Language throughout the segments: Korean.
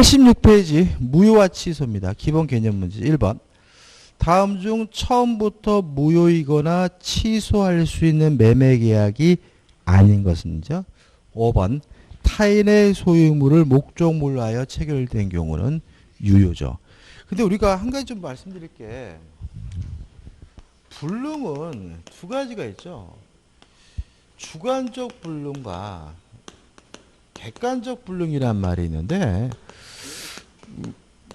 86페이지 무효와 취소입니다. 기본 개념 문제 1번. 다음 중 처음부터 무효이거나 취소할 수 있는 매매 계약이 아닌 것은요. 5번. 타인의 소유물을 목적물로 하여 체결된 경우는 유효죠. 근데 우리가 한 가지 좀 말씀드릴게. 불능은 두 가지가 있죠. 주관적 불능과 객관적 불능이란 말이 있는데,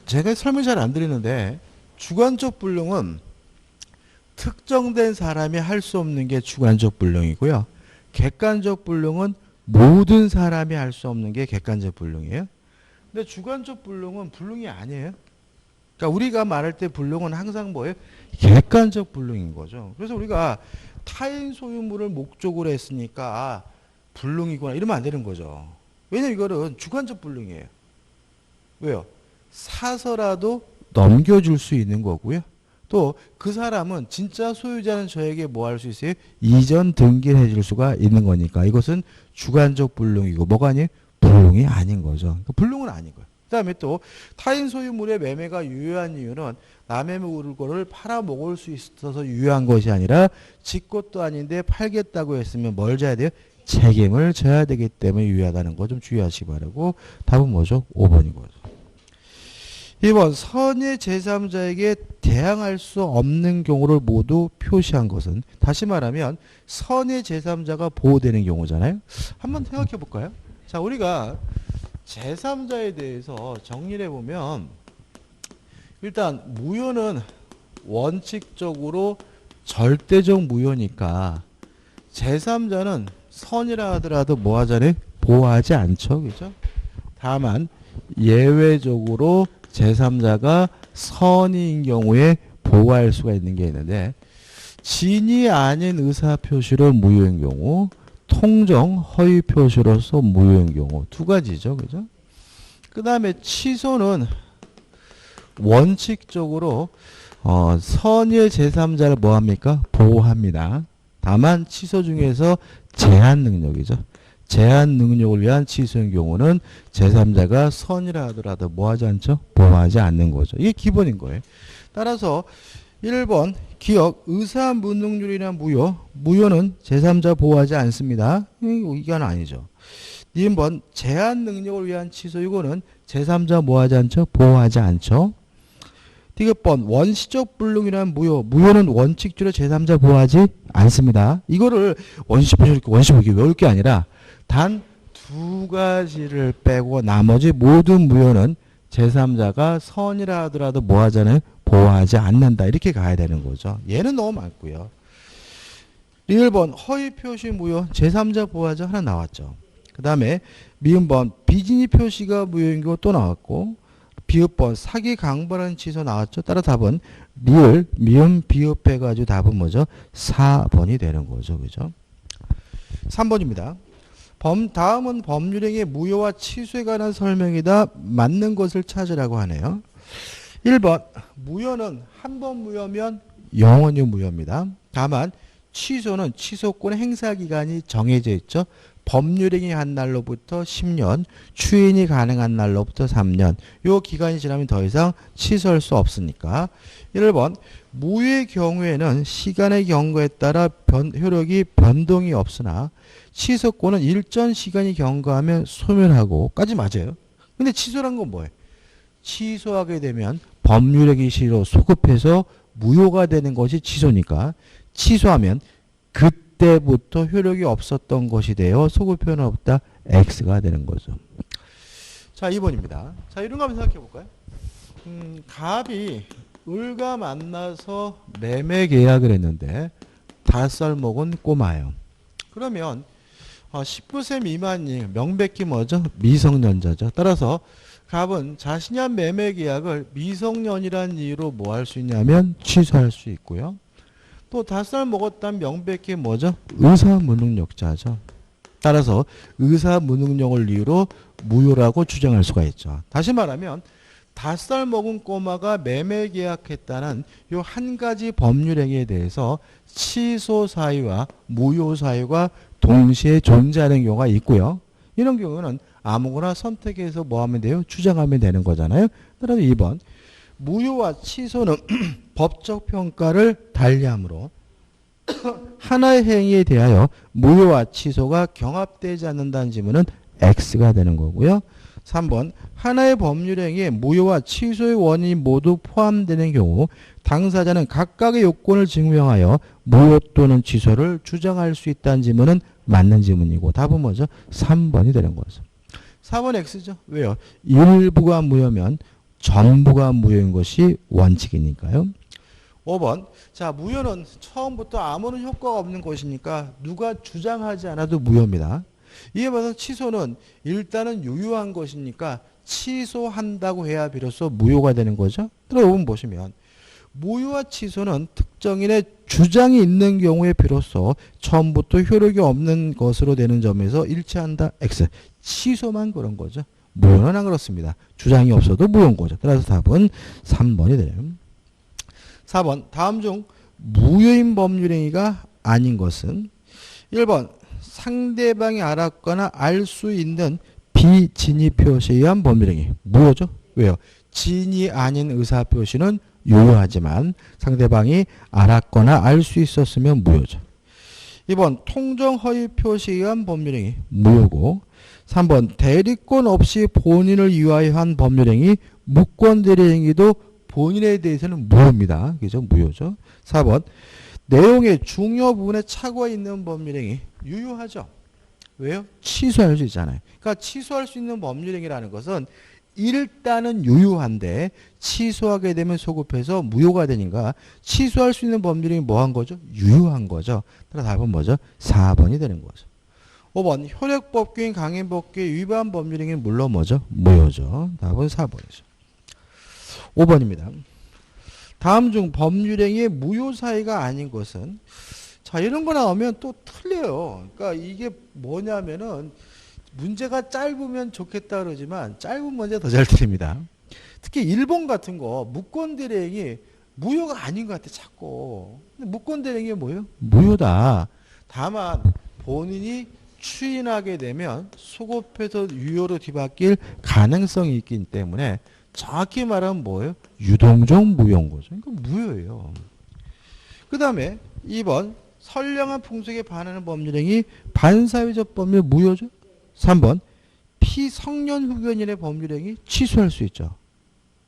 제가 설명 잘 안 드리는데, 주관적 불능은 특정된 사람이 할 수 없는 게 주관적 불능이고요. 객관적 불능은 모든 사람이 할 수 없는 게 객관적 불능이에요. 근데 주관적 불능은 불능이 아니에요. 그러니까 우리가 말할 때 불능은 항상 뭐예요? 객관적 불능인 거죠. 그래서 우리가 타인 소유물을 목적으로 했으니까 불능이구나 이러면 안 되는 거죠. 왜냐면 이거는 주관적 불능이에요. 왜요? 사서라도 넘겨줄 수 있는 거고요. 또 그 사람은 진짜 소유자는 저에게 뭐 할 수 있어요? 이전 등기를 해줄 수가 있는 거니까 이것은 주관적 불능이고 뭐가 아니에요? 불능이 아닌 거죠. 그러니까 불능은 아닌 거예요. 그 다음에 또 타인 소유물의 매매가 유효한 이유는 남의 물건을 팔아먹을 수 있어서 유효한 것이 아니라 지 것도 아닌데 팔겠다고 했으면 뭘 져야 돼요? 책임을 져야 되기 때문에 유효하다는 거 좀 주의하시기 바라고 답은 뭐죠? 5번인 거죠. 2번 선의 제3자에게 대항할 수 없는 경우를 모두 표시한 것은 다시 말하면 선의 제3자가 보호되는 경우잖아요. 한번 생각해 볼까요? 자, 우리가 제3자에 대해서 정리를 해보면 일단 무효는 원칙적으로 절대적 무효니까 제3자는 선이라 하더라도 뭐 하잖아요? 보호하지 않죠. 그죠? 다만 예외적으로 제3자가 선인 경우에 보호할 수가 있는 게 있는데 진이 아닌 의사표시로 무효인 경우 통정 허위 표시로서 무효인 경우 두 가지죠. 그죠? 그 다음에 취소는 원칙적으로 선의 제3자를 뭐 합니까? 보호합니다. 다만 취소 중에서 제한 능력이죠. 제한 능력을 위한 취소인 경우는 제3자가 선이라 하더라도 뭐 하지 않죠? 보호하지 않는 거죠. 이게 기본인 거예요. 따라서 1번 기억 의사무능률이나 무효. 무효는 제3자 보호하지 않습니다. 이건 아니죠. 2번 제한 능력을 위한 취소. 이거는 제3자 뭐 하지 않죠? 보호하지 않죠. 디귿번 원시적 불능이란 무효. 무효는 원칙적으로 제3자 보호하지 않습니다. 이거를 원시 보기 외울 게 아니라 단 두 가지를 빼고 나머지 모든 무효는 제3자가 선이라 하더라도 뭐 하잖아요? 보호하지 않는다. 이렇게 가야 되는 거죠. 얘는 너무 많고요. 1번 허위 표시 무효. 제3자 보호하지 하나 나왔죠. 그 다음에 미음번 비진이 표시가 무효인 거 또 나왔고 비읍번 사기 강벌한 취소 나왔죠. 따라 답은 리을 미음 비읍 해가지고 답은 뭐죠? 4번이 되는 거죠. 그죠? 3번입니다. 다음은 법률행위의 무효와 취소에 관한 설명이다. 맞는 것을 찾으라고 하네요. 1번 무효는 한 번 무효면 영원히 무효입니다. 다만 취소는 취소권 행사기간이 정해져 있죠. 법률행위 한 날로부터 10년, 추인이 가능한 날로부터 3년. 요 기간이 지나면 더 이상 취소할 수 없으니까. 1번 무효의 경우에는 시간의 경과에 따라 효력이 변동이 없으나 취소권은 일정 시간이 경과하면 소멸하고까지 맞아요. 근데 취소란 건 뭐예요? 취소하게 되면 법률행위 시로 소급해서 무효가 되는 것이 취소니까 취소하면 그때부터 효력이 없었던 것이 되어 소급표는 없다. X가 되는 거죠. 자, 2번입니다. 자, 이런 거 한번 생각해 볼까요? 갑이 을과 만나서 매매 계약을 했는데 5살 먹은 꼬마예요. 그러면 19세 미만이 명백히 뭐죠? 미성년자죠. 따라서 갑은 자신이 한 매매 계약을 미성년이라는 이유로 뭐 할 수 있냐면 취소할 수 있고요. 또 5살 먹었다면 명백히 뭐죠? 의사무능력자죠. 따라서 의사무능력을 이유로 무효라고 주장할 수가 있죠. 다시 말하면 5살 먹은 꼬마가 매매 계약했다는 이 한 가지 법률행위에 대해서 취소 사유와 무효 사유가 동시에 존재하는 경우가 있고요. 이런 경우는 아무거나 선택해서 뭐 하면 돼요? 주장하면 되는 거잖아요. 따라서 2번 무효와 취소는 법적 평가를 달리하므로 하나의 행위에 대하여 무효와 취소가 경합되지 않는다는 지문은 X가 되는 거고요. 3번 하나의 법률 행위에 무효와 취소의 원인이 모두 포함되는 경우 당사자는 각각의 요건을 증명하여 무효 또는 취소를 주장할 수 있다는 지문은 맞는 지문이고 답은 뭐죠? 3번이 되는 거죠. 4번 X죠. 왜요? 일부가 무효면 전부가 무효인 것이 원칙이니까요. 5번 자 무효는 처음부터 아무런 효과가 없는 것이니까 누가 주장하지 않아도 무효입니다. 이에 반해서 취소는 일단은 유효한 것이니까 취소한다고 해야 비로소 무효가 되는 거죠. 들어보면 보시면 무효와 취소는 특정인의 주장이 있는 경우에 비로소 처음부터 효력이 없는 것으로 되는 점에서 일치한다. X. 취소만 그런 거죠. 무효는 안 그렇습니다. 주장이 없어도 무효인 거죠. 따라서 답은 3번이 되네요. 4번 다음 중 무효인 법률행위가 아닌 것은 1번 상대방이 알았거나 알 수 있는 비진의 표시에 의한 법률행위. 무효죠. 왜요? 진이 아닌 의사표시는 유효하지만 상대방이 알았거나 알 수 있었으면 무효죠. 2번 통정허위 표시에 의한 법률행위. 무효고 3번 대리권 없이 본인을 위하여 한 법률행위. 무권대리행위도 본인에 대해서는 무효입니다. 그죠? 무효죠. 4번 내용의 중요 부분에 착오가 있는 법률행위. 유효하죠. 왜요? 취소할 수 있잖아요. 그러니까 취소할 수 있는 법률행위라는 것은 일단은 유효한데 취소하게 되면 소급해서 무효가 되니까 취소할 수 있는 법률행위 뭐한 거죠? 유효한 거죠. 따라서 답은 뭐죠? 4번이 되는 거죠. 5번 효력법규인 강행법규의 위반 법률행위는 물론 뭐죠? 무효죠. 답은 4번이죠. 5번입니다. 다음 중 법률행위의 무효 사유가 아닌 것은 자 이런 거 나오면 또 틀려요. 그러니까 이게 뭐냐면은 문제가 짧으면 좋겠다 그러지만 짧은 문제 더 잘 틀립니다. 특히 일본 같은 거 무권대리행위 무효가 아닌 것 같아 자꾸. 근데 무권대리행위 뭐예요? 무효다. 다만 본인이 추인하게 되면 소급해서 유효로 뒤바뀔 가능성이 있기 때문에 정확히 말하면 뭐예요? 유동적 무효인 거죠. 그러니까 무효예요. 그 다음에 2번 선량한 풍속에 반하는 법률행위 반사회적 법률 무효죠. 3번 피성년 후견인의 법률행위 취소할 수 있죠.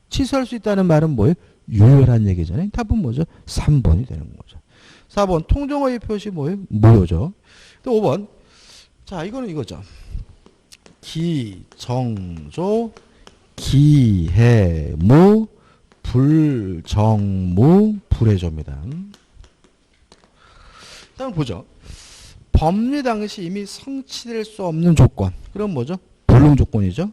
취소할 수 있다는 말은 뭐예요? 유효란 얘기잖아요. 답은 뭐죠? 3번이 되는 거죠. 4번 통정허위 표시 뭐예요? 무효죠. 또 5번 자 이거는 이거죠. 기정조 기해무 불정무 불해조입니다. 일단 보죠. 법리 당시 이미 성취될 수 없는 조건. 그럼 뭐죠? 불능 조건이죠.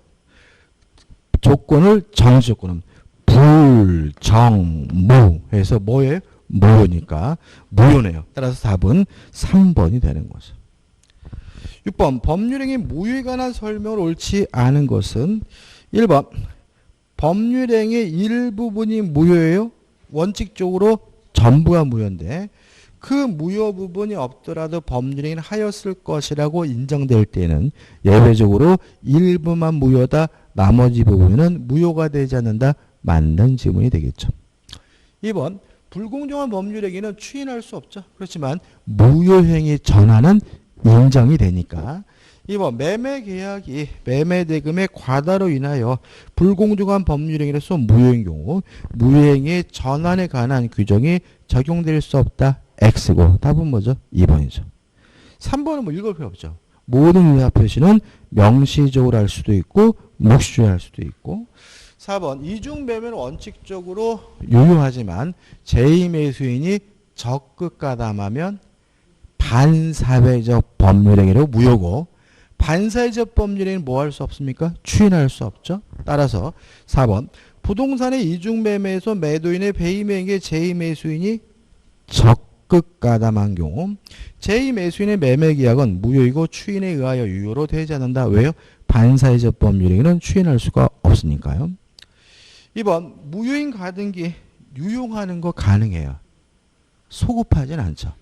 조건을 정시 조건은 불정무 해서 뭐예요? 무효니까 무효네요. 따라서 답은 3번이 되는 거죠. 6번 법률행위 무효에 관한 설명을 옳지 않은 것은 1번 법률행위 일부분이 무효예요. 원칙적으로 전부가 무효인데 그 무효 부분이 없더라도 법률행위는 하였을 것이라고 인정될 때는 예외적으로 일부만 무효다. 나머지 부분은 무효가 되지 않는다. 맞는 지문이 되겠죠. 2번 불공정한 법률행위는 추인할 수 없죠. 그렇지만 무효행위 전환은 인정이 되니까 2번 매매계약이 매매대금의 과다로 인하여 불공정한 법률행위로서 무효인 경우 무효행위의 전환에 관한 규정이 적용될 수 없다. X고 답은 뭐죠? 2번이죠. 3번은 뭐 읽을 필요 없죠. 모든 의사표시는 명시적으로 할 수도 있고 묵시적으로 할 수도 있고 4번 이중매매는 원칙적으로 유효하지만 제2매수인이 적극 가담하면 반사회적 법률행위로 무효고 반사회적 법률행위는 뭐 할 수 없습니까? 추인할 수 없죠. 따라서 4번 부동산의 이중매매에서 매도인의 배임행위에 제2매수인이 적극 가담한 경우 제2매수인의 매매계약은 무효이고 추인에 의하여 유효로 되지 않는다. 왜요? 반사회적 법률행위는 추인할 수가 없으니까요. 2번 무효인 가등기 유용하는 거 가능해요. 소급하진 않죠.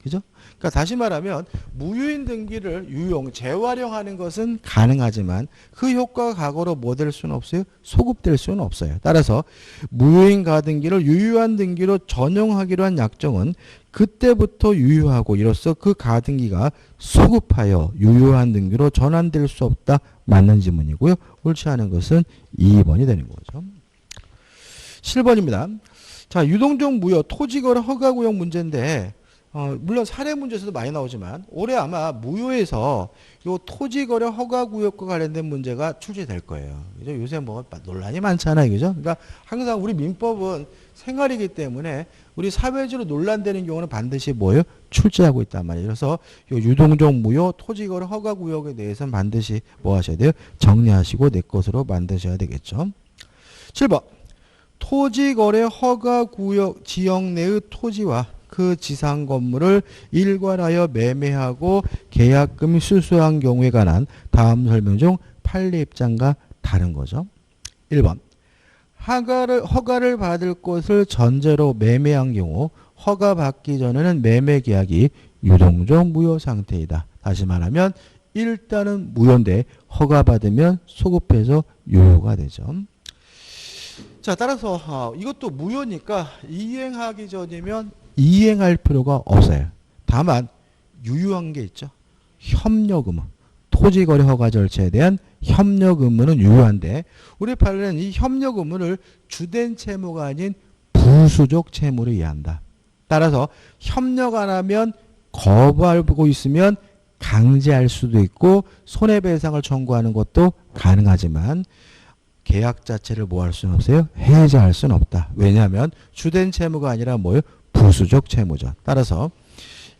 그죠? 그러니까 다시 말하면 무효인 등기를 유용, 재활용하는 것은 가능하지만 그 효과가 과거로 뭐 될 수는 없어요? 소급될 수는 없어요. 따라서 무효인 가등기를 유효한 등기로 전용하기로 한 약정은 그때부터 유효하고 이로써 그 가등기가 소급하여 유효한 등기로 전환될 수 없다. 맞는 지문이고요. 옳지 않은 것은 2번이 되는 거죠. 7번입니다. 자, 유동적 무효, 토지거래 허가구역 문제인데 물론 사례 문제에서도 많이 나오지만 올해 아마 무효에서 요 토지거래 허가구역과 관련된 문제가 출제될 거예요. 그죠? 요새 뭐 논란이 많잖아요. 그죠? 그러니까 항상 우리 민법은 생활이기 때문에 우리 사회적으로 논란되는 경우는 반드시 뭐예요? 출제하고 있단 말이에요. 그래서 요 유동적 무효, 토지거래 허가구역에 대해서는 반드시 뭐 하셔야 돼요? 정리하시고 내 것으로 만드셔야 되겠죠. 7번. 토지거래 허가구역 지역 내의 토지와 그 지상 건물을 일괄하여 매매하고 계약금이 수수한 경우에 관한 다음 설명 중 판례 입장과 다른 거죠. 1번. 허가를 받을 것을 전제로 매매한 경우 허가 받기 전에는 매매 계약이 유동적 무효 상태이다. 다시 말하면 일단은 무효인데 허가 받으면 소급해서 유효가 되죠. 자, 따라서 이것도 무효니까 이행하기 전이면 이행할 필요가 없어요. 다만 유효한 게 있죠. 협력 의무. 토지거래 허가 절차에 대한 협력 의무는 유효한데 우리 판례는 이 협력 의무를 주된 채무가 아닌 부수적 채무로 이해한다. 따라서 협력 안 하면 거부하고 있으면 강제할 수도 있고 손해배상을 청구하는 것도 가능하지만 계약 자체를 뭐 할 수는 없어요? 해제할 수는 없다. 왜냐하면 주된 채무가 아니라 뭐예요? 부수적 채무죠. 따라서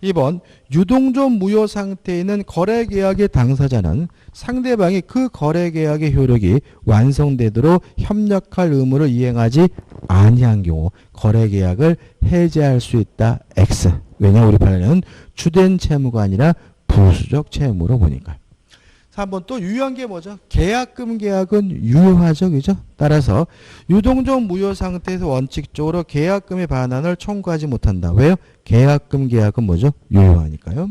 2번 유동적 무효 상태에 있는 거래계약의 당사자는 상대방이 그 거래계약의 효력이 완성되도록 협력할 의무를 이행하지 아니한 경우 거래계약을 해제할 수 있다. X. 왜냐 우리 판례는 주된 채무가 아니라 부수적 채무로 보니까. 3번 또 유효한 게 뭐죠? 계약금 계약은 유효하죠. 그죠? 따라서 유동적 무효 상태에서 원칙적으로 계약금의 반환을 청구하지 못한다. 왜요? 계약금 계약은 뭐죠? 유효하니까요.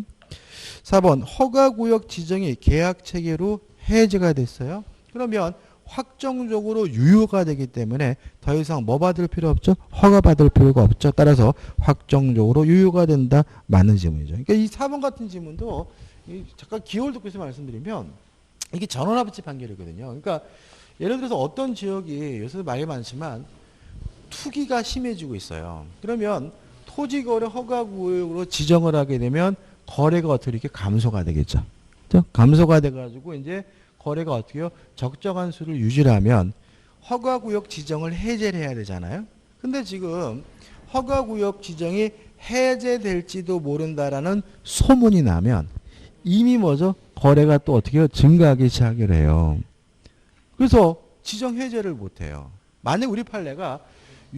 4번 허가구역 지정이 계약체계로 해제가 됐어요. 그러면 확정적으로 유효가 되기 때문에 더 이상 뭐 받을 필요 없죠? 허가 받을 필요가 없죠. 따라서 확정적으로 유효가 된다. 맞는 지문이죠. 그러니까 이 4번 같은 지문도 잠깐 기호를 듣고 있어 말씀드리면 이게 전원합치 판결이거든요. 그러니까 예를 들어서 어떤 지역이 요새도 말이 많지만 투기가 심해지고 있어요. 그러면 토지거래 허가구역으로 지정을 하게 되면 거래가 어떻게 이렇게 감소가 되겠죠. 그렇죠? 감소가 돼가지고 이제 거래가 어떻게요? 적정한 수를 유지하면 허가구역 지정을 해제를 해야 되잖아요. 근데 지금 허가구역 지정이 해제될지도 모른다라는 소문이 나면 이미 뭐죠? 거래가 또 어떻게 해요? 증가하기 시작을 해요. 그래서 지정 해제를 못해요. 만약 우리 판례가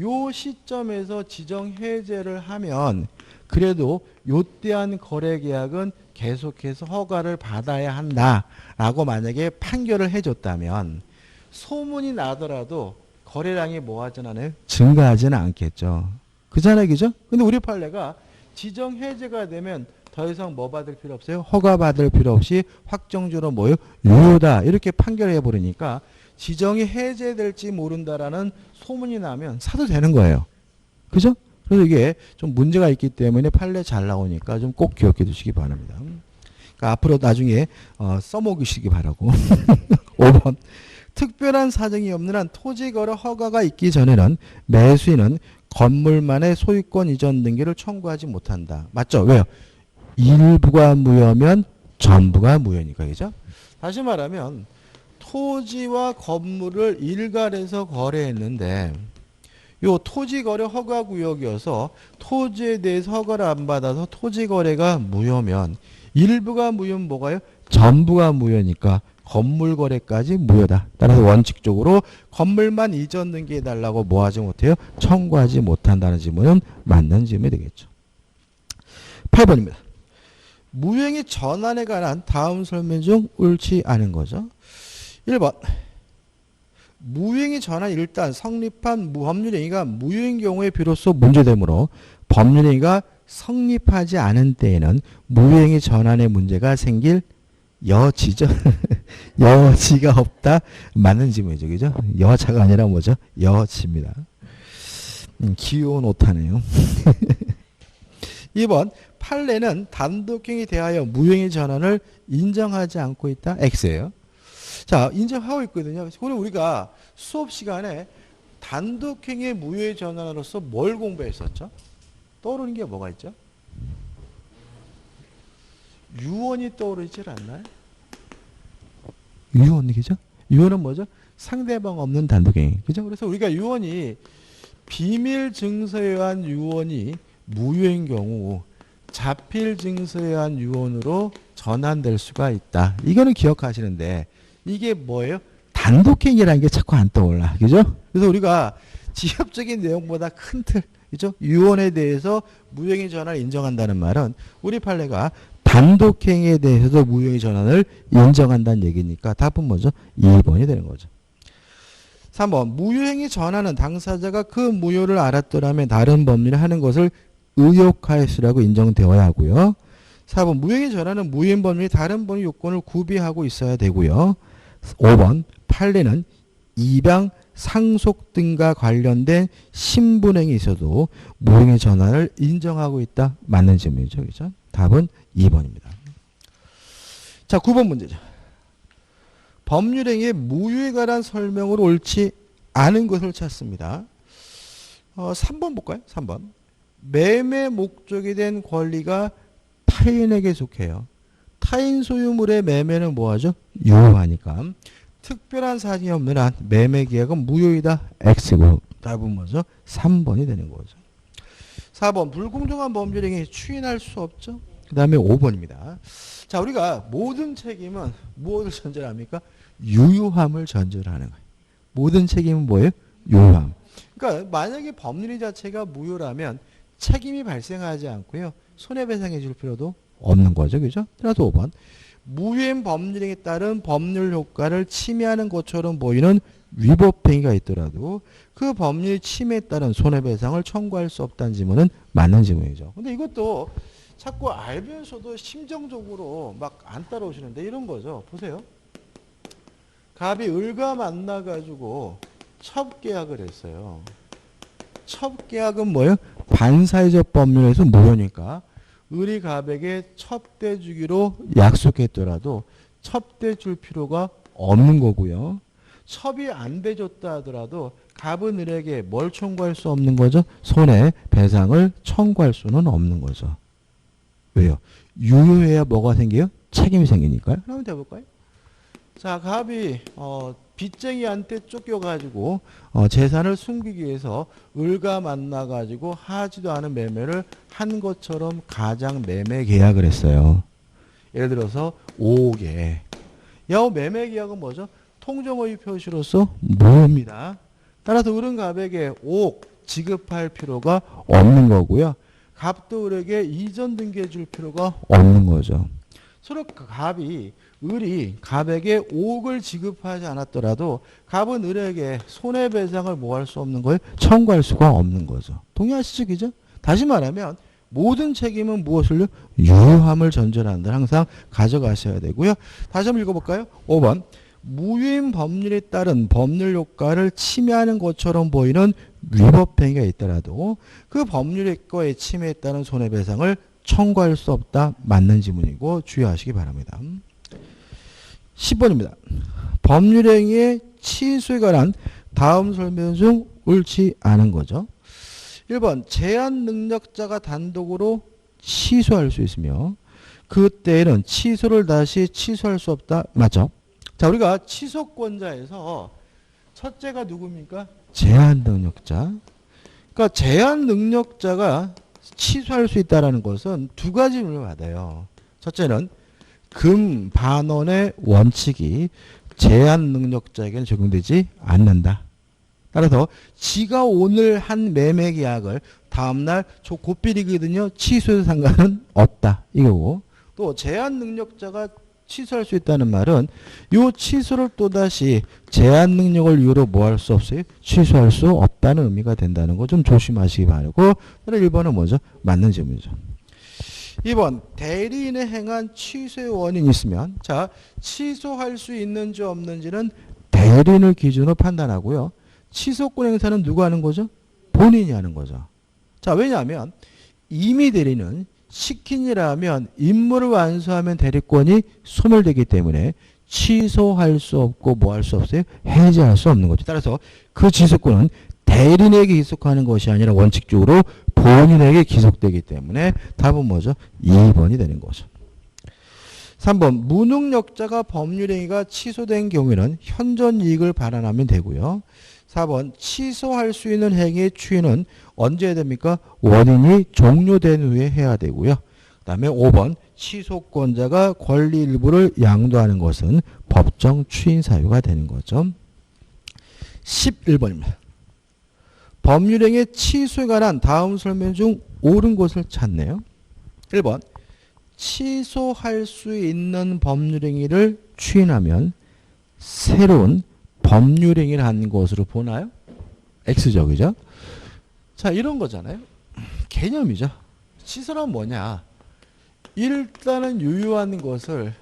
요 시점에서 지정 해제를 하면 그래도 요때한 거래 계약은 계속해서 허가를 받아야 한다라고 만약에 판결을 해줬다면 소문이 나더라도 거래량이 뭐 하진 않아요? 증가하지는 않겠죠. 그잖아요. 그죠? 근데 우리 판례가 지정 해제가 되면 더 이상 뭐 받을 필요 없어요? 허가 받을 필요 없이 확정적으로 뭐요? 유효다. 이렇게 판결해 버리니까 지정이 해제될지 모른다라는 소문이 나면 사도 되는 거예요. 그죠? 그래서 이게 좀 문제가 있기 때문에 판례 잘 나오니까 좀 꼭 기억해 두시기 바랍니다. 그러니까 앞으로 나중에 써먹으시기 바라고. 5번. 특별한 사정이 없는 한 토지거래 허가가 있기 전에는 매수인은 건물만의 소유권 이전 등기를 청구하지 못한다. 맞죠? 왜요? 일부가 무효면 전부가 무효니까. 그죠? 다시 말하면 토지와 건물을 일괄해서 거래했는데 요 토지거래 허가구역이어서 토지에 대해서 허가를 안 받아서 토지거래가 무효면 일부가 무효면 뭐가요? 전부가 무효니까 건물거래까지 무효다. 따라서 원칙적으로 건물만 이전 등기해달라고 뭐 하지 못해요? 청구하지 못한다는 지문은 맞는 지문이 되겠죠. 8번입니다. 무효행위 전환에 관한 다음 설명 중 옳지 않은 거죠. 1번. 무효행위 전환 일단 성립한 무법률 행위가 무효인 경우에 비로소 문제되므로 법률행위가 성립하지 않은 때에는 무효행위 전환의 문제가 생길 여지죠. 여지가 없다. 맞는 지문이죠. 그죠? 여자가 아니라 뭐죠? 여지입니다. 귀여운 오타네요. 2번 판례는 단독행위 대하여 무효행위 전환을 인정하지 않고 있다. X예요. 자, 인정하고 있거든요. 그럼 우리가 수업 시간에 단독행위 무효행위 전환으로서 뭘 공부했었죠? 떠오르는 게 뭐가 있죠? 유언이 떠오르지 않나요? 유언이죠? 유언은 뭐죠? 상대방 없는 단독행위. 그죠? 그래서 우리가 유언이 비밀 증서에 의한 유언이 무효인 경우 자필 증서에 의한 유언으로 전환될 수가 있다. 이거는 기억하시는데 이게 뭐예요? 단독행위라는 게 자꾸 안 떠올라. 그죠? 그래서 우리가 지엽적인 내용보다 큰 틀, 그죠? 유언에 대해서 무효행위 전환을 인정한다는 말은 우리 판례가 단독행위에 대해서도 무효행위 전환을 인정한다는 얘기니까 답은 뭐죠? 2번이 되는 거죠. 3번 무효행위 전환은 당사자가 그 무효를 알았더라면 다른 법률을 하는 것을 의혹하였으라고 인정되어야 하고요. 4번 무효행위 전환은 무효인 법률이 다른 법률 요건을 구비하고 있어야 되고요. 5번 판례는 입양, 상속 등과 관련된 신분행위 있어도 무효행위 전환을 인정하고 있다. 맞는 질문이죠. 그죠? 답은 2번입니다. 자, 9번 문제죠. 법률행위의 무효에 관한 설명으로 옳지 않은 것을 찾습니다. 3번 볼까요? 3번. 매매 목적이 된 권리가 타인에게 속해요. 타인 소유물의 매매는 뭐하죠? 유효하니까. 특별한 사정이 없는 한 매매 계약은 무효이다. X고 답은 뭐죠? 3번이 되는 거죠. 4번 불공정한 법률행위 추인할 수 없죠. 그 다음에 5번입니다. 자, 우리가 모든 책임은 무엇을 전제합니까? 유효함을 전제하는 거예요. 모든 책임은 뭐예요? 유효함. 그러니까 만약에 법률이 자체가 무효라면 책임이 발생하지 않고요. 손해배상해 줄 필요도 없는 거죠. 그죠? 따라서 5번. 무효인 법률행위에 따른 법률 효과를 침해하는 것처럼 보이는 위법행위가 있더라도 그 법률 침해에 따른 손해배상을 청구할 수 없다는 지문은 맞는 지문이죠. 근데 이것도 자꾸 알면서도 심정적으로 막 안 따라오시는데 이런 거죠. 보세요. 갑이 을과 만나가지고 첩계약을 했어요. 첩계약은 뭐예요? 반사회적 법률에서 무효니까 을이 갑에게 첩대 주기로 약속했더라도 첩대 줄 필요가 없는 거고요. 첩이 안 돼줬다 하더라도 갑은 을에게 뭘 청구할 수 없는 거죠? 손해배상을 청구할 수는 없는 거죠. 왜요? 유효해야 뭐가 생겨요? 책임이 생기니까요. 한번 해볼까요? 자, 갑이 빚쟁이한테 쫓겨가지고 재산을 숨기기 위해서 을과 만나가지고 하지도 않은 매매를 한 것처럼 가장 매매 계약을 했어요. 예를 들어서 5억에. 야, 매매 계약은 뭐죠? 통정허위 표시로서 무효입니다. 따라서 을은 갑에게 5억 지급할 필요가 없는 거고요. 갑도 을에게 이전 등기해 줄 필요가 없는 거죠. 서로 을이 갑에게 5억을 지급하지 않았더라도 갑은 을에게 손해배상을 뭐 할 수 없는 거예요? 청구할 수가 없는 거죠. 동의하시죠? 그죠? 다시 말하면 모든 책임은 무엇을요? 유효함을 전제로 한다. 항상 가져가셔야 되고요. 다시 한번 읽어볼까요? 5번. 무효인 법률에 따른 법률 효과를 침해하는 것처럼 보이는 위법행위가 있더라도 그 법률 효과에 침해에 따른 손해배상을 청구할 수 없다. 맞는 지문이고 주의하시기 바랍니다. 10번입니다. 법률행위의 취소에 관한 다음 설명 중 옳지 않은 거죠. 1번 제한 능력자가 단독으로 취소할 수 있으며 그때에는 취소를 다시 취소할 수 없다. 맞죠? 자, 우리가 취소권자에서 첫째가 누굽니까? 제한 능력자. 그러니까 제한 능력자가 취소할 수 있다는 것은 두 가지 의미를 받아요. 첫째는 금반원의 원칙이 제한 능력자에게는 적용되지 않는다. 따라서 지가 오늘 한 매매 계약을 다음날 저 고필이거든요. 취소해도 상관은 없다. 이거고 또 제한 능력자가 취소할 수 있다는 말은 요 취소를 또다시 제한 능력을 이유로 뭐 할 수 없어요? 취소할 수 없다는 의미가 된다는 거 좀 조심하시기 바라고. 1번은 뭐죠? 맞는 질문이죠. 2번 대리인의 행한 취소의 원인이 있으면 자 취소할 수 있는지 없는지는 대리인을 기준으로 판단하고요. 취소권 행사는 누가 하는 거죠? 본인이 하는 거죠. 자 왜냐하면 임의 대리는 시킨 일하면 임무를 완수하면 대리권이 소멸되기 때문에 취소할 수 없고 뭐 할 수 없어요? 해제할 수 없는 거죠. 따라서 그 지속권은 대리인에게 기속하는 것이 아니라 원칙적으로 본인에게 기속되기 때문에 답은 뭐죠? 2번이 되는 거죠. 3번 무능력자가 법률행위가 취소된 경우에는 현존이익을 발환하면 되고요. 4번 취소할 수 있는 행위의 추인은 언제 해야 됩니까? 원인이 종료된 후에 해야 되고요. 그 다음에 5번 취소권자가 권리 일부를 양도하는 것은 법정 추인 사유가 되는 거죠. 11번입니다. 법률행위 취소에 관한 다음 설명 중 옳은 것을 찾네요. 1번 취소할 수 있는 법률행위를 추인하면 새로운 법률행위를 한 것으로 보나요? X죠. 그죠? 자 이런 거잖아요. 개념이죠. 취소란 뭐냐. 일단은 유효한 것을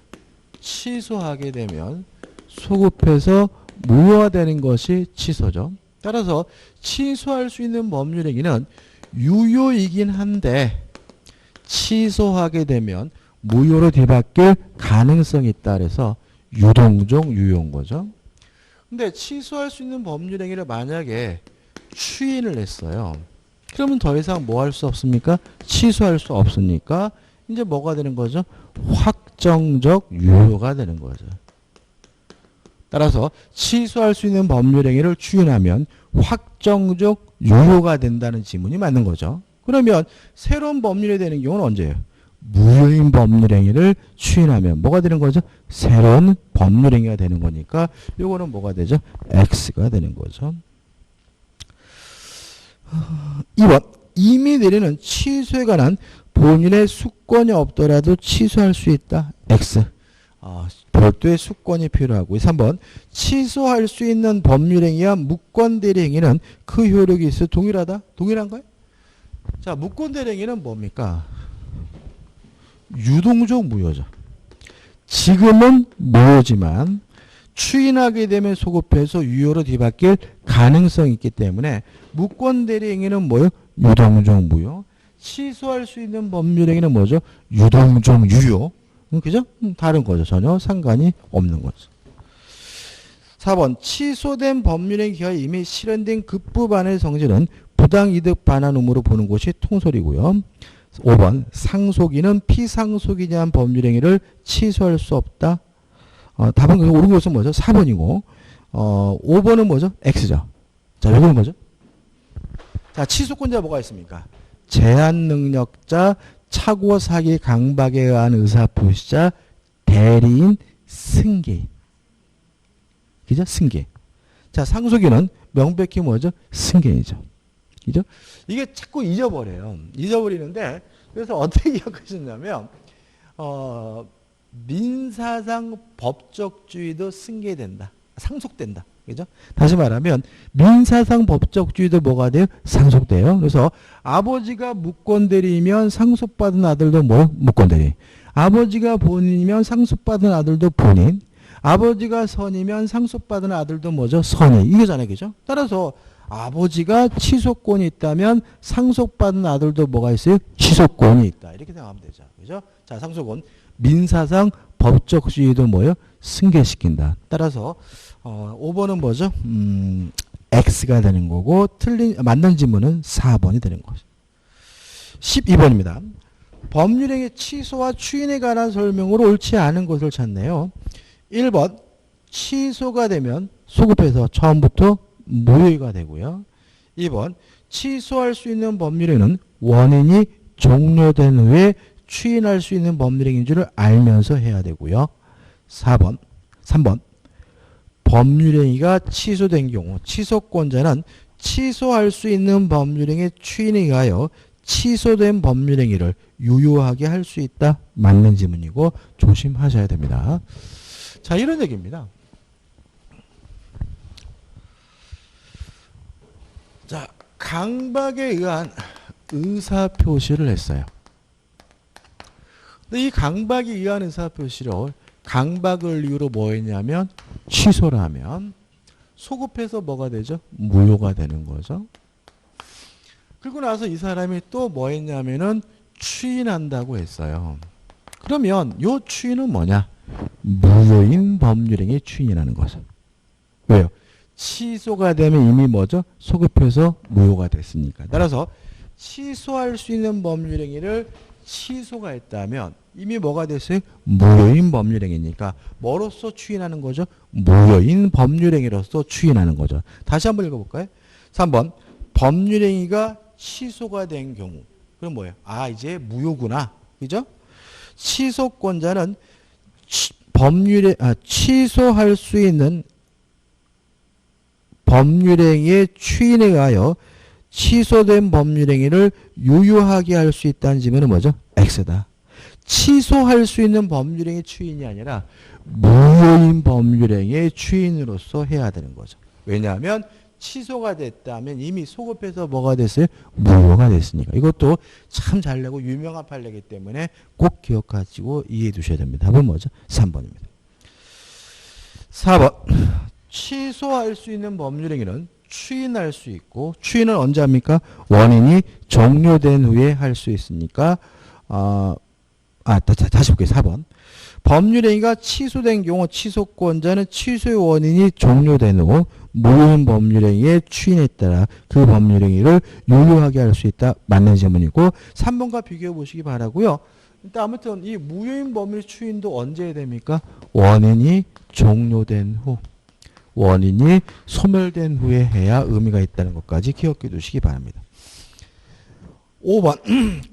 취소하게 되면 소급해서 무효화되는 것이 취소죠. 따라서 취소할 수 있는 법률행위는 유효이긴 한데 취소하게 되면 무효로 뒤바뀔 가능성이 있다 그래서 유동적 유효인 거죠. 근데 취소할 수 있는 법률행위를 만약에 추인을 했어요. 그러면 더 이상 뭐 할 수 없습니까? 취소할 수 없으니까 이제 뭐가 되는 거죠? 확정적 유효가 되는 거죠. 따라서 취소할 수 있는 법률행위를 추인하면 확정적 유효가 된다는 지문이 맞는 거죠. 그러면 새로운 법률이 되는 경우는 언제예요? 무효인 법률행위를 추인하면 뭐가 되는 거죠? 새로운 법률행위가 되는 거니까 이거는 뭐가 되죠? X가 되는 거죠. 2번 임의 내리는 취소에 관한 본인의 수권이 없더라도 취소할 수 있다. X. 별도의 수권이 필요하고 3번 취소할 수 있는 법률행위와 무권대리행위는 그 효력이 있어 동일하다? 동일한가요? 자 무권대리행위는 뭡니까? 유동적 무효죠. 지금은 무효지만 추인하게 되면 소급해서 유효로 뒤바뀔 가능성이 있기 때문에 무권대리행위는 뭐예요? 유동적 무효. 취소할 수 있는 법률행위는 뭐죠? 유동적 유효. 그죠? 다른 거죠. 전혀 상관이 없는 거죠. 4번 취소된 법률행위 기하에 이미 실현된 급부반의 성질은 부당이득 반환 의무로 보는 것이 통설이고요. 5번 상속인은 피상속인이 한 법률행위를 취소할 수 없다. 답은 옳은 것은 뭐죠? 4번이고 5번은 뭐죠? X죠. 자, 왜 그런 거죠? 자, 취소권자가 뭐가 있습니까? 제한 능력자, 착오 사기 강박에 의한 의사표시자, 대리인, 승계인. 그죠? 승계. 자, 상속인은 명백히 뭐죠? 승계인이죠. 그죠? 이게 자꾸 잊어버려요. 잊어버리는데, 그래서 어떻게 기억하셨냐면, 민사상 법적주의도 승계된다. 상속된다. 그죠? 다시 말하면, 민사상 법적주의도 뭐가 돼요? 상속돼요. 그래서 아버지가 무권대리이면 상속받은 아들도 뭐? 무권대리. 아버지가 본인이면 상속받은 아들도 본인. 아버지가 선이면 상속받은 아들도 뭐죠? 선이. 이거잖아요. 그죠? 따라서 아버지가 취소권이 있다면 상속받은 아들도 뭐가 있어요? 취소권이 있다. 이렇게 생각하면 되죠. 그죠? 자, 상속은 민사상 법적주의도 뭐예요? 승계시킨다. 따라서 5번은 뭐죠? X가 되는 거고 맞는 지문은 4번이 되는 거죠. 12번입니다. 법률행위 취소와 추인에 관한 설명으로 옳지 않은 것을 찾네요. 1번 취소가 되면 소급해서 처음부터 무효가 되고요. 2번 취소할 수 있는 법률행위는 원인이 종료된 후에 추인할 수 있는 법률행위인 줄을 알면서 해야 되고요. 3번 법률행위가 취소된 경우 취소권자는 취소할 수 있는 법률행위 추인에 의하여 취소된 법률행위를 유효하게 할 수 있다. 맞는 지문이고 조심하셔야 됩니다. 자, 이런 얘기입니다. 자, 강박에 의한 의사표시를 했어요. 근데 이 강박에 의한 의사표시를 강박을 이유로 뭐 했냐면 취소를 하면 소급해서 뭐가 되죠? 무효가 되는 거죠. 그리고 나서 이 사람이 또 뭐 했냐면은 추인한다고 했어요. 그러면 요 추인은 뭐냐? 무효인 법률행위 추인이라는 거죠. 왜요? 취소가 되면 이미 뭐죠? 소급해서 무효가 됐으니까. 따라서 취소할 수 있는 법률행위를 취소가 했다면 이미 뭐가 됐어요? 무효인 법률행위니까 뭐로서 추인하는 거죠? 무효인 법률행위로서 추인하는 거죠. 다시 한번 읽어볼까요? 3번 법률행위가 취소가 된 경우 그럼 뭐예요? 아, 이제 무효구나. 그죠? 취소권자는 취소할 수 있는 법률행위의 추인에 의하여 취소된 법률행위를 유효하게 할 수 있다는 지문은 뭐죠? X다. 취소할 수 있는 법률행위 추인이 아니라 무효인 법률행위의 추인으로서 해야 되는 거죠. 왜냐하면 취소가 됐다면 이미 소급해서 뭐가 됐어요? 무효가 됐으니까. 이것도 참 잘 내고 유명한 판례이기 때문에 꼭 기억하시고 이해해 두셔야 됩니다. 답은 뭐죠? 3번입니다. 4번 취소할 수 있는 법률행위는 추인할 수 있고 추인은 언제 합니까? 원인이 종료된 후에 할 수 있으니까 다시 볼게요. 4번 법률행위가 취소된 경우 취소권자는 취소의 원인이 종료된 후 무효인 법률행위의 추인에 따라 그 법률행위를 유효하게 할 수 있다. 맞는 질문이고 3번과 비교해 보시기 바라고요. 일단 아무튼 이 무효인 법률 추인도 언제 해야 됩니까? 원인이 종료된 후. 원인이 소멸된 후에 해야 의미가 있다는 것까지 기억해 두시기 바랍니다. 5번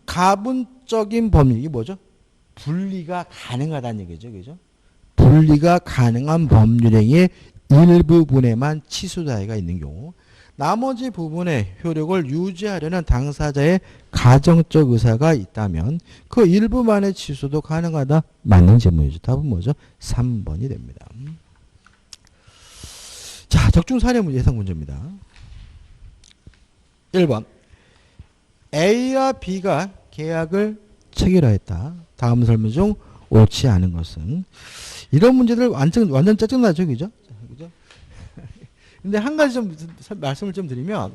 가분적인 법률 이게 뭐죠? 분리가 가능하다는 얘기죠. 그죠? 분리가 가능한 법률행위의 일부분에만 취소자해가 있는 경우 나머지 부분의 효력을 유지하려는 당사자의 가정적 의사가 있다면 그 일부만의 취소도 가능하다. 맞는 질문이죠. 답은 뭐죠? 3번이 됩니다. 자, 적중 사례 문제 예상 문제입니다. 1번 A와 B가 계약을 체결하였다. 다음 설명 중 옳지 않은 것은 이런 문제들 완전 짜증나죠. 그죠? 근데 한 가지 좀 말씀을 좀 드리면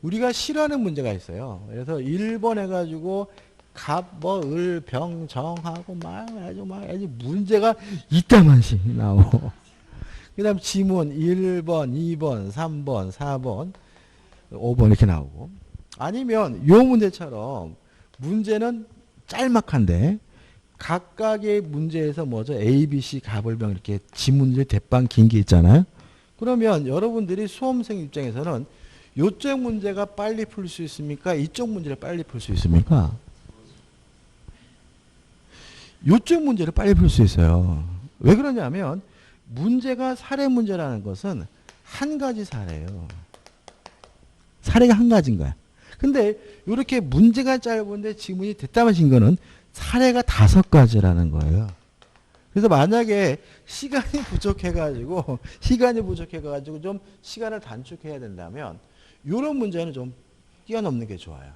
우리가 싫어하는 문제가 있어요. 그래서 1번 해가지고 갑을 병정하고 아주 문제가 이따만씩 나오고 그 다음 지문 1번, 2번, 3번, 4번, 5번 이렇게 나오고 아니면 이 문제처럼 문제는 짤막한데 각각의 문제에서 뭐죠? A, B, C, 갑을병 이렇게 지문들 대빵 긴 게 있잖아요. 그러면 여러분들이 수험생 입장에서는 이쪽 문제가 빨리 풀 수 있습니까? 이쪽 문제를 빨리 풀 수 있습니까? 이쪽 문제를 빨리 풀 수 있어요. 왜 그러냐면 문제가 사례 문제라는 것은 한 가지 사례예요. 사례가 한 가지인 거야. 근데 이렇게 문제가 짧은데 지문이 됐다마신 거는 사례가 5가지라는 거예요. 그래서 만약에 시간이 부족해가지고 좀 시간을 단축해야 된다면 이런 문제는 좀 뛰어넘는 게 좋아요.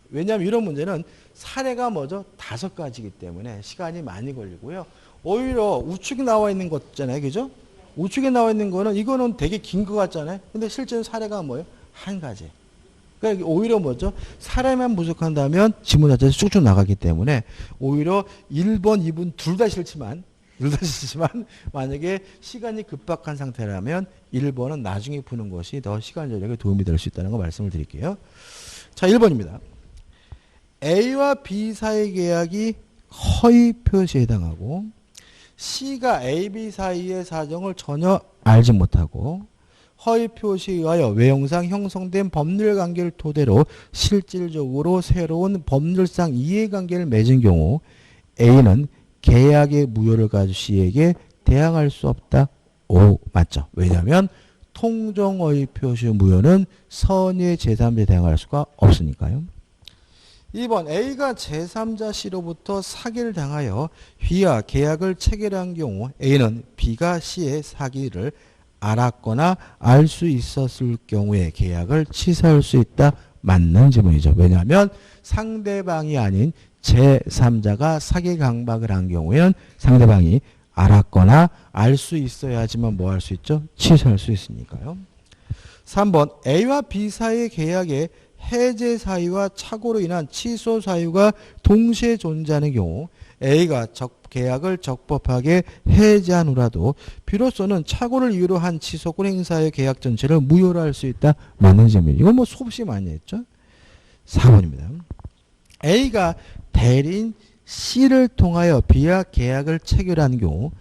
왜냐하면 이런 문제는 사례가 뭐죠? 5가지이기 때문에 시간이 많이 걸리고요. 오히려 우측에 나와 있는 것 있잖아요. 그죠? 우측에 나와 있는 거는 이거는 되게 긴 것 같잖아요. 근데 실제로 사례가 뭐예요? 한 가지. 그러니까 오히려 뭐죠? 사례만 부족한다면 지문 자체에서 쭉쭉 나가기 때문에 오히려 1번, 2번 둘 다 싫지만 만약에 시간이 급박한 상태라면 1번은 나중에 푸는 것이 더 시간 절약에 도움이 될 수 있다는 거 말씀을 드릴게요. 자, 1번입니다. A와 B 사이 계약이 허위 표시에 해당하고 C가 A, B 사이의 사정을 전혀 알지 못하고 허위 표시에 의하여 외형상 형성된 법률관계를 토대로 실질적으로 새로운 법률상 이해관계를 맺은 경우 A는 계약의 무효를 가지고 C에게 대항할 수 없다. 오, 맞죠. 왜냐하면 통정허위 표시 무효는 선의의 제3자에 대항할 수가 없으니까요. 2번 A가 제3자 C로부터 사기를 당하여 B와 계약을 체결한 경우 A는 B가 C의 사기를 알았거나 알 수 있었을 경우에 계약을 취소할 수 있다. 맞는 지문이죠. 왜냐하면 상대방이 아닌 제3자가 사기 강박을 한 경우에는 상대방이 알았거나 알 수 있어야지만 뭐 할 수 있죠? 취소할 수 있으니까요. 3번 A와 B 사이의 계약에 해제 사유와 착오로 인한 취소 사유가 동시에 존재하는 경우 A가 계약을 적법하게 해제한 후라도 비로소는 착오를 이유로 한 취소권 행사의 계약 전체를 무효로 할 수 있다. 맞는 질문. 이건 뭐 수없이 많이 했죠. 4번입니다. A가 대리인 C를 통하여 B와 계약을 체결한 경우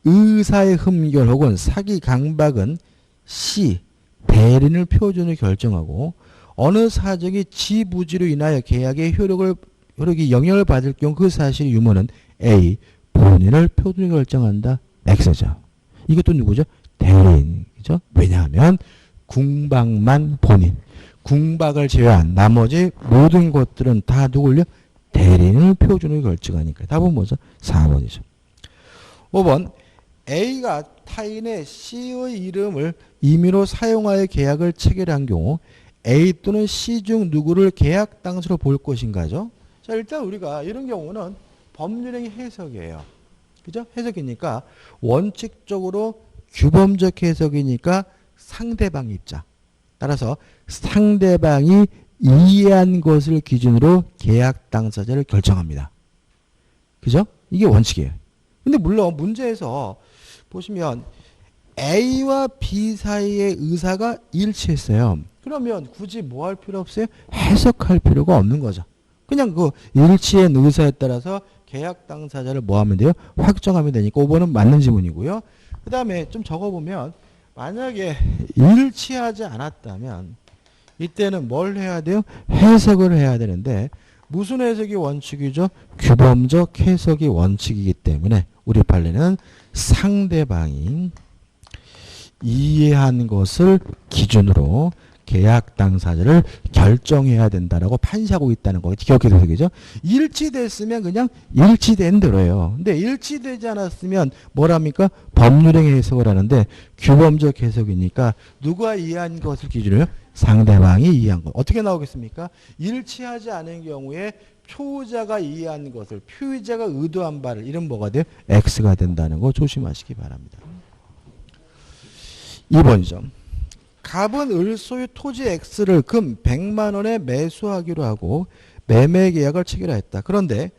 의사의 흠결 혹은 사기 강박은 C, 대리인을 표준으로 결정하고 어느 사정이 지부지로 인하여 계약의 효력이 영향을 받을 경우 그 사실의 유무는 A, 본인을 표준으로 결정한다. X죠. 이것도 누구죠? 대리인이죠. 왜냐하면 궁박만 본인. 궁박을 제외한 나머지 모든 것들은 다 누굴요? 대리인을 표준으로 결정하니까. 답은 뭐죠? 4번이죠. 5번 A가 타인의 C의 이름을 임의로 사용하여 계약을 체결한 경우 A 또는 C 중 누구를 계약 당사로 볼 것인가죠? 자, 일단 우리가 이런 경우는 법률행위 해석이에요. 그죠? 해석이니까 원칙적으로 규범적 해석이니까 상대방 입장. 따라서 상대방이 이해한 것을 기준으로 계약 당사자를 결정합니다. 그죠? 이게 원칙이에요. 근데 물론 문제에서 보시면 A와 B 사이의 의사가 일치했어요. 그러면 굳이 뭐 할 필요 없어요? 해석할 필요가 없는 거죠. 그냥 그 일치한 의사에 따라서 계약 당사자를 뭐 하면 돼요? 확정하면 되니까 5번은 맞는 지문이고요. 그 다음에 좀 적어보면 만약에 일치하지 않았다면 이때는 뭘 해야 돼요? 해석을 해야 되는데 무슨 해석이 원칙이죠? 규범적 해석이 원칙이기 때문에 우리 판례는 상대방이 이해한 것을 기준으로 계약 당사자를 결정해야 된다라고 판시하고 있다는 거 기억해서 되겠죠? 일치됐으면 그냥 일치된 대로예요. 근데 일치되지 않았으면 뭐랍니까? 법률행위 해석을 하는데 규범적 해석이니까 누가 이해한 것을 기준으로 상대방이 이해한 것. 어떻게 나오겠습니까? 일치하지 않은 경우에 표자가 이해한 것을 피의자가 의도한 바를 이런 뭐가 돼요? X가 된다는 거 조심하시기 바랍니다. 2번이죠. 갑은 을 소유 토지 X를 금 100만 원에 매수하기로 하고 매매 계약을 체결하였다. 그런데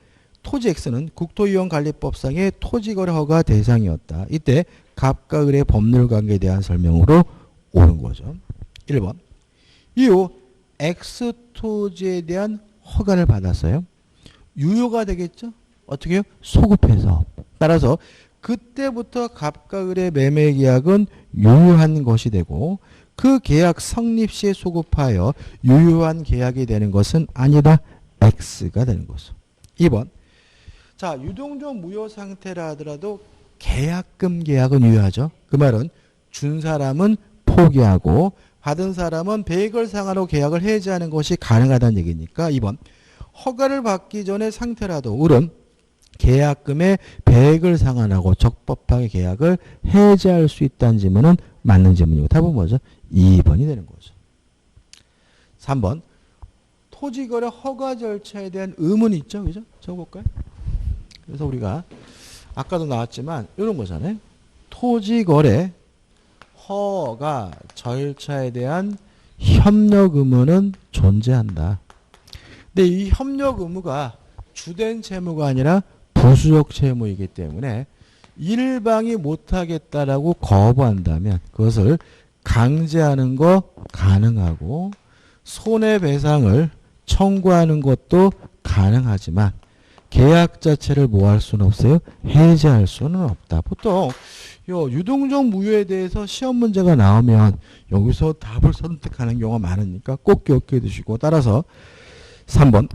토지 X는 국토이용관리법상의 토지거래 허가 대상이었다. 이때 갑과 을의 법률 관계에 대한 설명으로 오는 거죠. 1번. 이후 X 토지에 대한 허가를 받았어요. 유효가 되겠죠? 어떻게 해요? 소급해서. 따라서 그때부터 갑과 을의 매매 계약은 유효한 것이 되고 그 계약 성립 시에 소급하여 유효한 계약이 되는 것은 아니다. X가 되는 거죠. 2번. 자, 유동적 무효 상태라 하더라도 계약금 계약은 유효하죠. 그 말은 준 사람은 포기하고 받은 사람은 배액을 상환하고 계약을 해지하는 것이 가능하다는 얘기니까 2번. 허가를 받기 전의 상태라도 을은 계약금의 배액을 상환하고 적법하게 계약을 해지할 수 있다는 질문은 맞는 질문이고 답은 뭐죠? 2번이 되는 거죠. 3번. 토지거래 허가 절차에 대한 의문이 있죠. 그죠? 적어볼까요? 그래서 우리가 아까도 나왔지만 이런 거잖아요. 토지거래 허가 절차에 대한 협력 의무는 존재한다. 근데 이 협력 의무가 주된 채무가 아니라 부수적 채무이기 때문에 일방이 못하겠다라고 거부한다면 그것을 강제하는 거 가능하고 손해배상을 청구하는 것도 가능하지만 계약 자체를 뭐 할 수는 없어요? 해지할 수는 없다. 보통 유동적 무효에 대해서 시험 문제가 나오면 여기서 답을 선택하는 경우가 많으니까 꼭 기억해 두시고 따라서 3번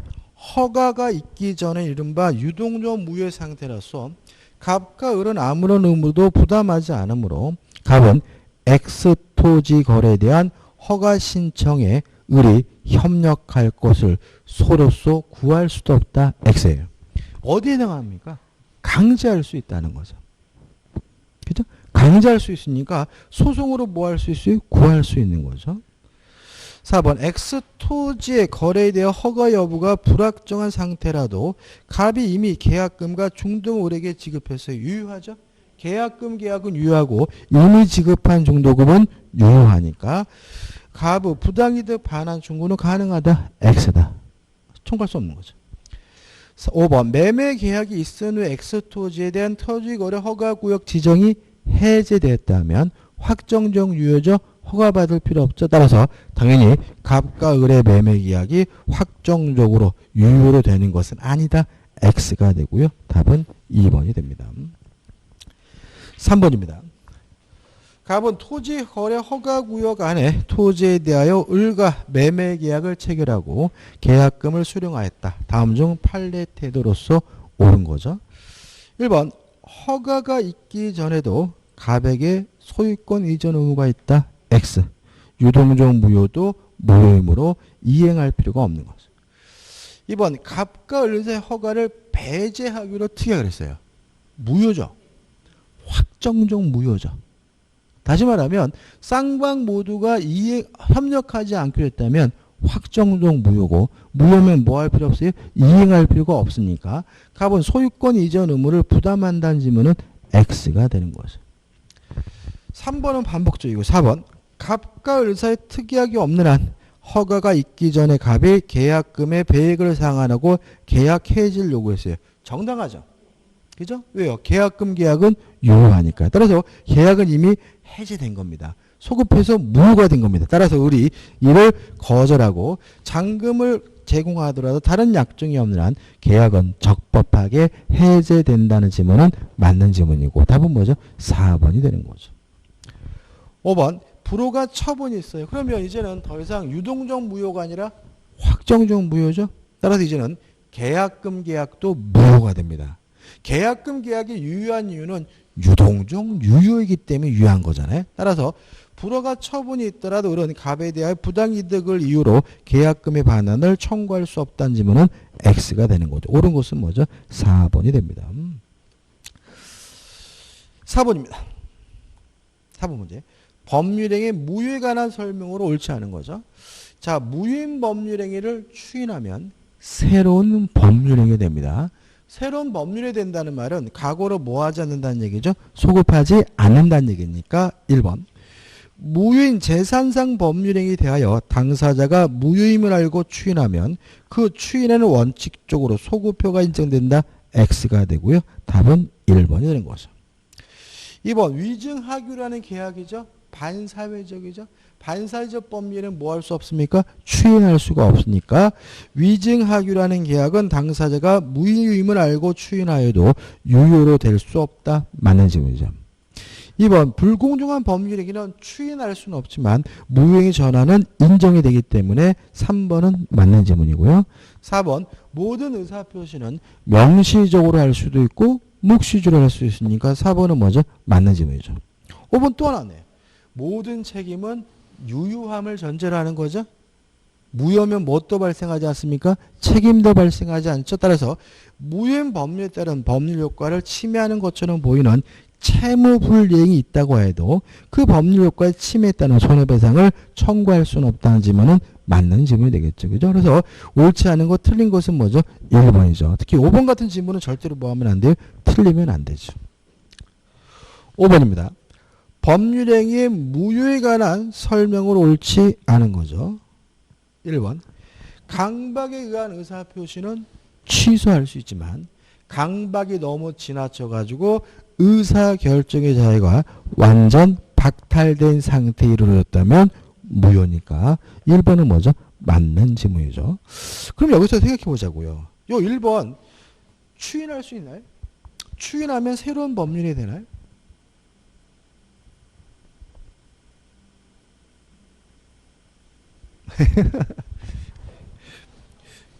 허가가 있기 전에 이른바 유동적 무효 상태라서 갑과 을은 아무런 의무도 부담하지 않으므로 갑은 X 토지 거래에 대한 허가 신청에 을이 협력할 것을 소로서 구할 수도 없다. X예요. 어디에 해당합니까? 강제할 수 있다는 거죠. 그죠? 강제할 수 있으니까 소송으로 뭐 할 수 있어요? 구할 수 있는 거죠. 4번 X 토지의 거래에 대한 허가 여부가 불확정한 상태라도 갑이 이미 계약금과 중도금을에게 지급해서 유효하죠. 계약금 계약은 유효하고 이미 지급한 중도금은 유효하니까 갑의 부당이득 반환 청구는 가능하다. X다. 청구할 수 없는 거죠. 5번 매매 계약이 있은 후 X 토지에 대한 토지거래 허가구역 지정이 해제됐다면 확정적 유효죠. 허가받을 필요 없죠. 따라서 당연히 갑과 을의 매매 계약이 확정적으로 유효로 되는 것은 아니다. X가 되고요. 답은 2번이 됩니다. 3번입니다. 갑은 토지 거래 허가구역 안에 토지에 대하여 을과 매매 계약을 체결하고 계약금을 수령하였다. 다음 중 판례 태도로서 옳은 거죠. 1번 허가가 있기 전에도 갑에게 소유권 이전 의무가 있다. X. 유동적 무효도 무효이므로 이행할 필요가 없는 거죠. 2번 갑과 을의 허가를 배제하기로 특약을 했어요. 무효죠. 확정적 무효죠. 다시 말하면 쌍방 모두가 협력하지 않기로 했다면 확정적 무효고 무효면 뭐 할 필요 없어요? 이행할 필요가 없으니까 갑은 소유권 이전 의무를 부담한다는 지문은 X가 되는 거죠. 3번은 반복적이고 4번 갑과 을 사이에 특약이 없는 한 허가가 있기 전에 갑이 계약금의 배액을 상환하고 계약 해지를 요구했어요. 정당하죠. 그죠? 왜요? 계약금 계약은 유효하니까. 따라서 계약은 이미 해제된 겁니다. 소급해서 무효가 된 겁니다. 따라서 을이 이를 거절하고 잔금을 제공하더라도 다른 약정이 없는 한 계약은 적법하게 해제된다는 지문은 맞는 지문이고 답은 뭐죠? 4번이 되는 거죠. 5번 불호가 처분이 있어요. 그러면 이제는 더 이상 유동적 무효가 아니라 확정적 무효죠. 따라서 이제는 계약금 계약도 무효가 됩니다. 계약금 계약이 유효한 이유는 유동적 유효이기 때문에 유효한 거잖아요. 따라서 불허가 처분이 있더라도 을은 갑에 대하여 부당이득을 이유로 계약금의 반환을 청구할 수 없다는 지문은 X가 되는 거죠. 옳은 것은 뭐죠? 4번이 됩니다. 4번입니다. 4번 문제. 법률행위 무효에 관한 설명으로 옳지 않은 거죠. 자, 무효인 법률행위를 추인하면 새로운 법률행위 됩니다. 새로운 법률이 된다는 말은 과거로 뭐 하지 않는다는 얘기죠? 소급하지 않는다는 얘기니까 1번. 무효인 재산상 법률행위에 대하여 당사자가 무효임을 알고 추인하면 그 추인에는 원칙적으로 소급효가 인정된다. X가 되고요. 답은 1번이 되는 거죠. 2번 위증하규라는 계약이죠. 반사회적이죠. 반사회적 법률은 뭐 할 수 없습니까? 추인할 수가 없으니까 위증하규라는 계약은 당사자가 무효임을 알고 추인하여도 유효로 될 수 없다. 맞는 질문이죠. 2번 불공정한 법률행위는 추인할 수는 없지만 무효행위 전환은 인정이 되기 때문에 3번은 맞는 질문이고요. 4번 모든 의사표시는 명시적으로 할 수도 있고 묵시적으로 할 수 있으니까 4번은 뭐죠? 맞는 질문이죠. 5번 또 하나네요. 모든 책임은 유효함을 전제로 하는 거죠. 무효면 뭣도 발생하지 않습니까? 책임도 발생하지 않죠. 따라서 무효인 법률에 따른 법률 효과를 침해하는 것처럼 보이는 채무불이행이 있다고 해도 그 법률 효과에 침해에 따른 손해배상을 청구할 수는 없다는 질문은 맞는 질문이 되겠죠. 그죠? 그래서 옳지 않은 것, 틀린 것은 뭐죠? 1번이죠. 특히 5번 같은 질문은 절대로 뭐 하면 안 돼요? 틀리면 안 되죠. 5번입니다. 법률행위의 무효에 관한 설명으로 옳지 않은 거죠. 1번. 강박에 의한 의사표시는 취소할 수 있지만 강박이 너무 지나쳐가지고 의사결정의 자유가 완전 박탈된 상태에 이르렀다면 무효니까 1번은 뭐죠? 맞는 지문이죠. 그럼 여기서 생각해 보자고요. 요 1번 추인할 수 있나요? 추인하면 새로운 법률이 되나요?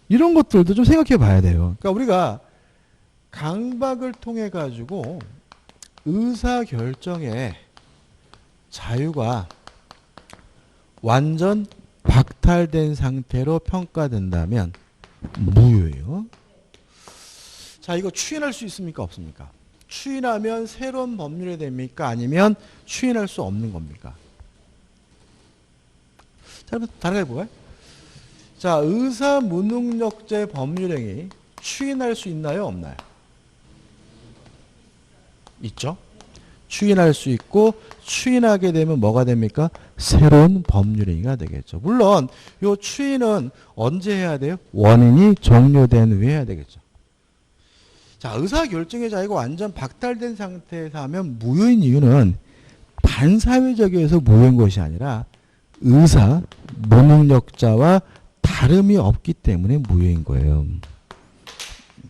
이런 것들도 좀 생각해 봐야 돼요. 그러니까 우리가 강박을 통해 가지고 의사결정의 자유가 완전 박탈 박탈된 상태로 평가된다면 무효예요. 자, 이거 추인할 수 있습니까? 없습니까? 추인하면 새로운 법률이 됩니까? 아니면 추인할 수 없는 겁니까? 자, 여러분 다르게 해볼까요? 자, 의사 무능력자의 법률행위 추인할 수 있나요? 없나요? 있죠? 추인할 수 있고 추인하게 되면 뭐가 됩니까? 새로운 법률행위가 되겠죠. 물론 이 추인은 언제 해야 돼요? 원인이 종료된 후에 해야 되겠죠. 자, 의사결정의 자유가 완전 박탈된 상태에서 하면 무효인 이유는 반사회적에서 무효인 것이 아니라 의사 무능력자와 다름이 없기 때문에 무효인 거예요.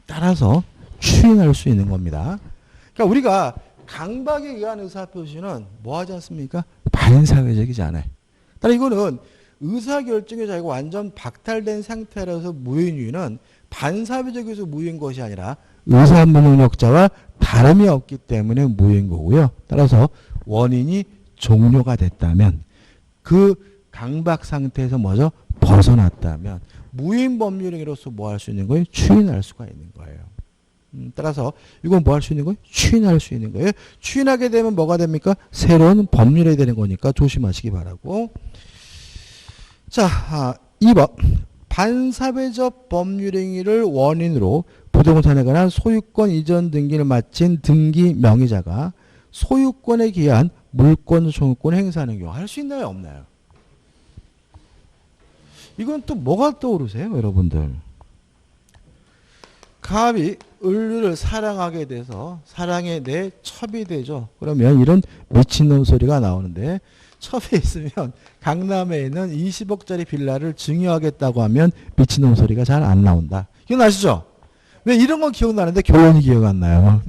따라서 추인할 수 있는 겁니다. 그러니까 우리가 강박에 의한 의사표시는 뭐 하지 않습니까? 반사회적이지 않아요. 따라 이거는 의사결정의 자유가 완전 박탈된 상태라서 무효인 이유는 반사회적에서 무효인 것이 아니라 의사 무능력자와 다름이 없기 때문에 무효인 거고요. 따라서 원인이 종료가 됐다면 그 강박 상태에서 뭐죠? 벗어났다면 무효인 법률행위로서 뭐 할 수 있는 거예요? 추인할 수가 있는 거예요. 따라서 이건 뭐 할 수 있는 거예요? 추인할 수 있는 거예요. 추인하게 되면 뭐가 됩니까? 새로운 법률이 되는 거니까 조심하시기 바라고. 자, 2번. 반사회적 법률행위를 원인으로 부동산에 관한 소유권 이전 등기를 마친 등기 명의자가 소유권에 기한 물권 소유권 행사하는 경우 할 수 있나요? 없나요? 이건 또 뭐가 떠오르세요? 여러분들. 갑이 을류를 사랑하게 돼서 사랑에 내 첩이 되죠. 그러면 이런 미친놈 소리가 나오는데 첩에 있으면 강남에 있는 20억짜리 빌라를 증여하겠다고 하면 미친놈 소리가 잘 안 나온다. 기억나시죠? 왜 이런 건 기억나는데 결론이 기억 안 나요.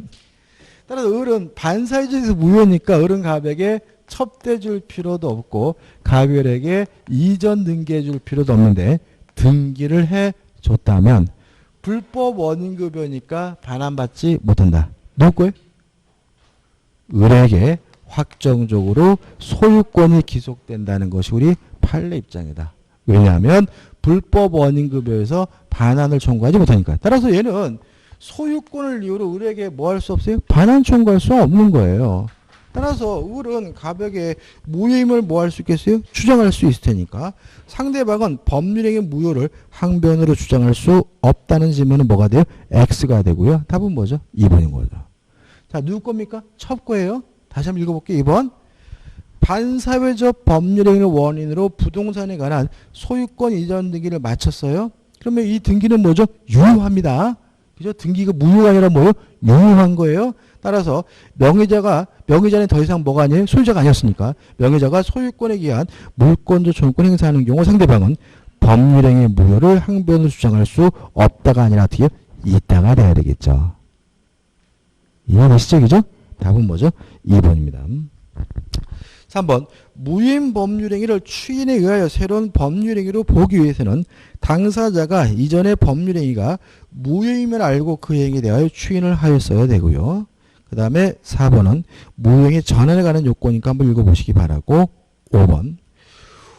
따라서 을은 반사회적에서 무효니까 을은 갑에게 첩대줄 필요도 없고 갑을에게 이전 등기해 줄 필요도 없는데 등기를 해줬다면 불법 원인급여니까 반환받지 못한다. 누구 거예요? 을에게 확정적으로 소유권이 기속된다는 것이 우리 판례 입장이다. 왜냐하면 불법 원인급여에서 반환을 청구하지 못하니까. 따라서 얘는 소유권을 이유로 을에게 뭐 할 수 없어요? 반환 청구할 수 없는 거예요. 따라서 을은 갑에게 무효임을 뭐 할 수 있겠어요? 주장할 수 있을 테니까 상대방은 법률행위 무효를 항변으로 주장할 수 없다는 질문은 뭐가 돼요? X가 되고요. 답은 뭐죠? 2번인 거죠. 자, 누구 겁니까? 첩 거예요. 다시 한번 읽어볼게요. 2번. 반사회적 법률행위를 원인으로 부동산에 관한 소유권 이전 등기를 마쳤어요. 그러면 이 등기는 뭐죠? 유효합니다. 그죠? 등기가 무효가 아니라 뭐예요? 유효한 거예요. 따라서 명의자는 더 이상 뭐가 아니에요? 소유자가 아니었으니까 명의자가 소유권에 기한 물권적 소유권 행사하는 경우 상대방은 법률행위 무효를 항변으로 주장할 수 없다가 아니라 어떻게 해요? 있다가 돼야 되겠죠. 이해되시죠? 그죠? 답은 뭐죠? 2번입니다. 3번. 무효인 법률행위를 추인에 의하여 새로운 법률행위로 보기 위해서는 당사자가 이전의 법률행위가 무효임을 알고 그 행위에 대하여 추인을 하였어야 되고요. 그 다음에 4번은 무효행위 전환에 관한 요건이니까 한번 읽어보시기 바라고. 5번.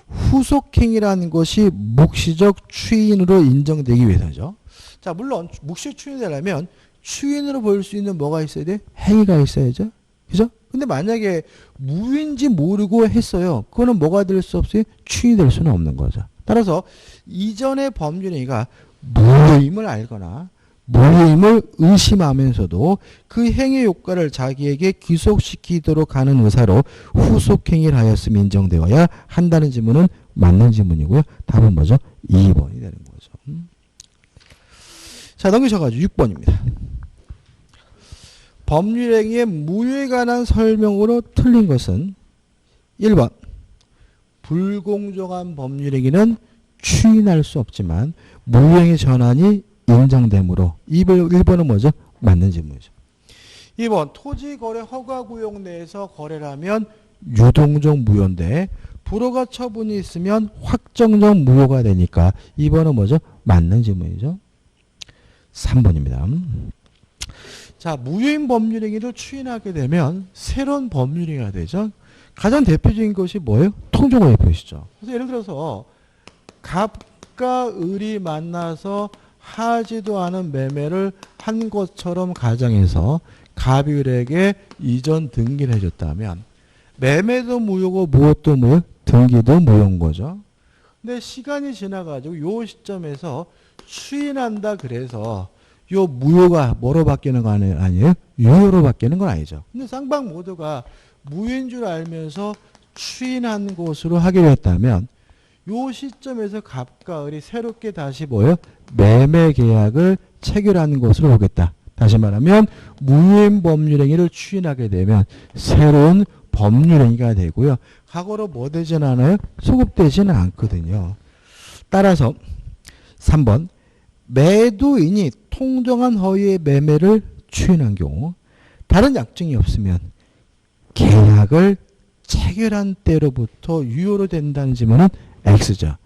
후속행위라는 것이 묵시적 추인으로 인정되기 위해서죠. 자, 물론 묵시적 추인이 되려면 추인으로 볼 수 있는 뭐가 있어야 돼? 행위가 있어야죠. 그죠? 근데 만약에 무인지 모르고 했어요. 그거는 뭐가 될 수 없어요? 추인이 될 수는 없는 거죠. 따라서 이전의 법률행위가 무효임을 알거나 무효임을 의심하면서도 그 행위 효과를 자기에게 귀속시키도록 하는 의사로 후속행위를 하였음 인정되어야 한다는 질문은 맞는 질문이고요. 답은 뭐죠? 2번이 되는 거죠. 자, 넘기셔가지고 6번입니다. 법률행위의 무효에 관한 설명으로 틀린 것은 1번. 불공정한 법률행위는 추인할 수 없지만 무효행위 전환이 인정되므로 1번은 뭐죠? 맞는 질문이죠. 2번. 토지거래 허가구역 내에서 거래를 하면 유동적 무효인데 불허가 처분이 있으면 확정적 무효가 되니까 2번은 뭐죠? 맞는 질문이죠. 3번입니다. 자, 무효인 법률행위를 추인하게 되면 새로운 법률행위가 되죠. 가장 대표적인 것이 뭐예요? 통정오해 표시죠. 그래서 예를 들어서 갑과 을이 만나서 하지도 않은 매매를 한 것처럼 가정해서 갑이 을에게 이전 등기를 해줬다면 매매도 무효고 무엇도 무효, 등기도 무효인 거죠. 근데 시간이 지나가지고 요 시점에서 추인한다 그래서 요 무효가 뭐로 바뀌는 거 아니에요? 유효로 바뀌는 건 아니죠. 근데 쌍방 모두가 무효인 줄 알면서 추인한 것으로 하기로 했다면 요 시점에서 갑과 을이 새롭게 다시 뭐예요? 매매 계약을 체결하는 것으로 보겠다. 다시 말하면 무효인 법률행위를 추인하게 되면 새로운 법률행위가 되고요. 과거로 뭐 되진 않아요? 소급되지는 않거든요. 따라서 3번 매도인이 통정한 허위의 매매를 추인한 경우 다른 약정이 없으면 계약을 체결한 때로부터 유효로 된다는 지문은 X죠.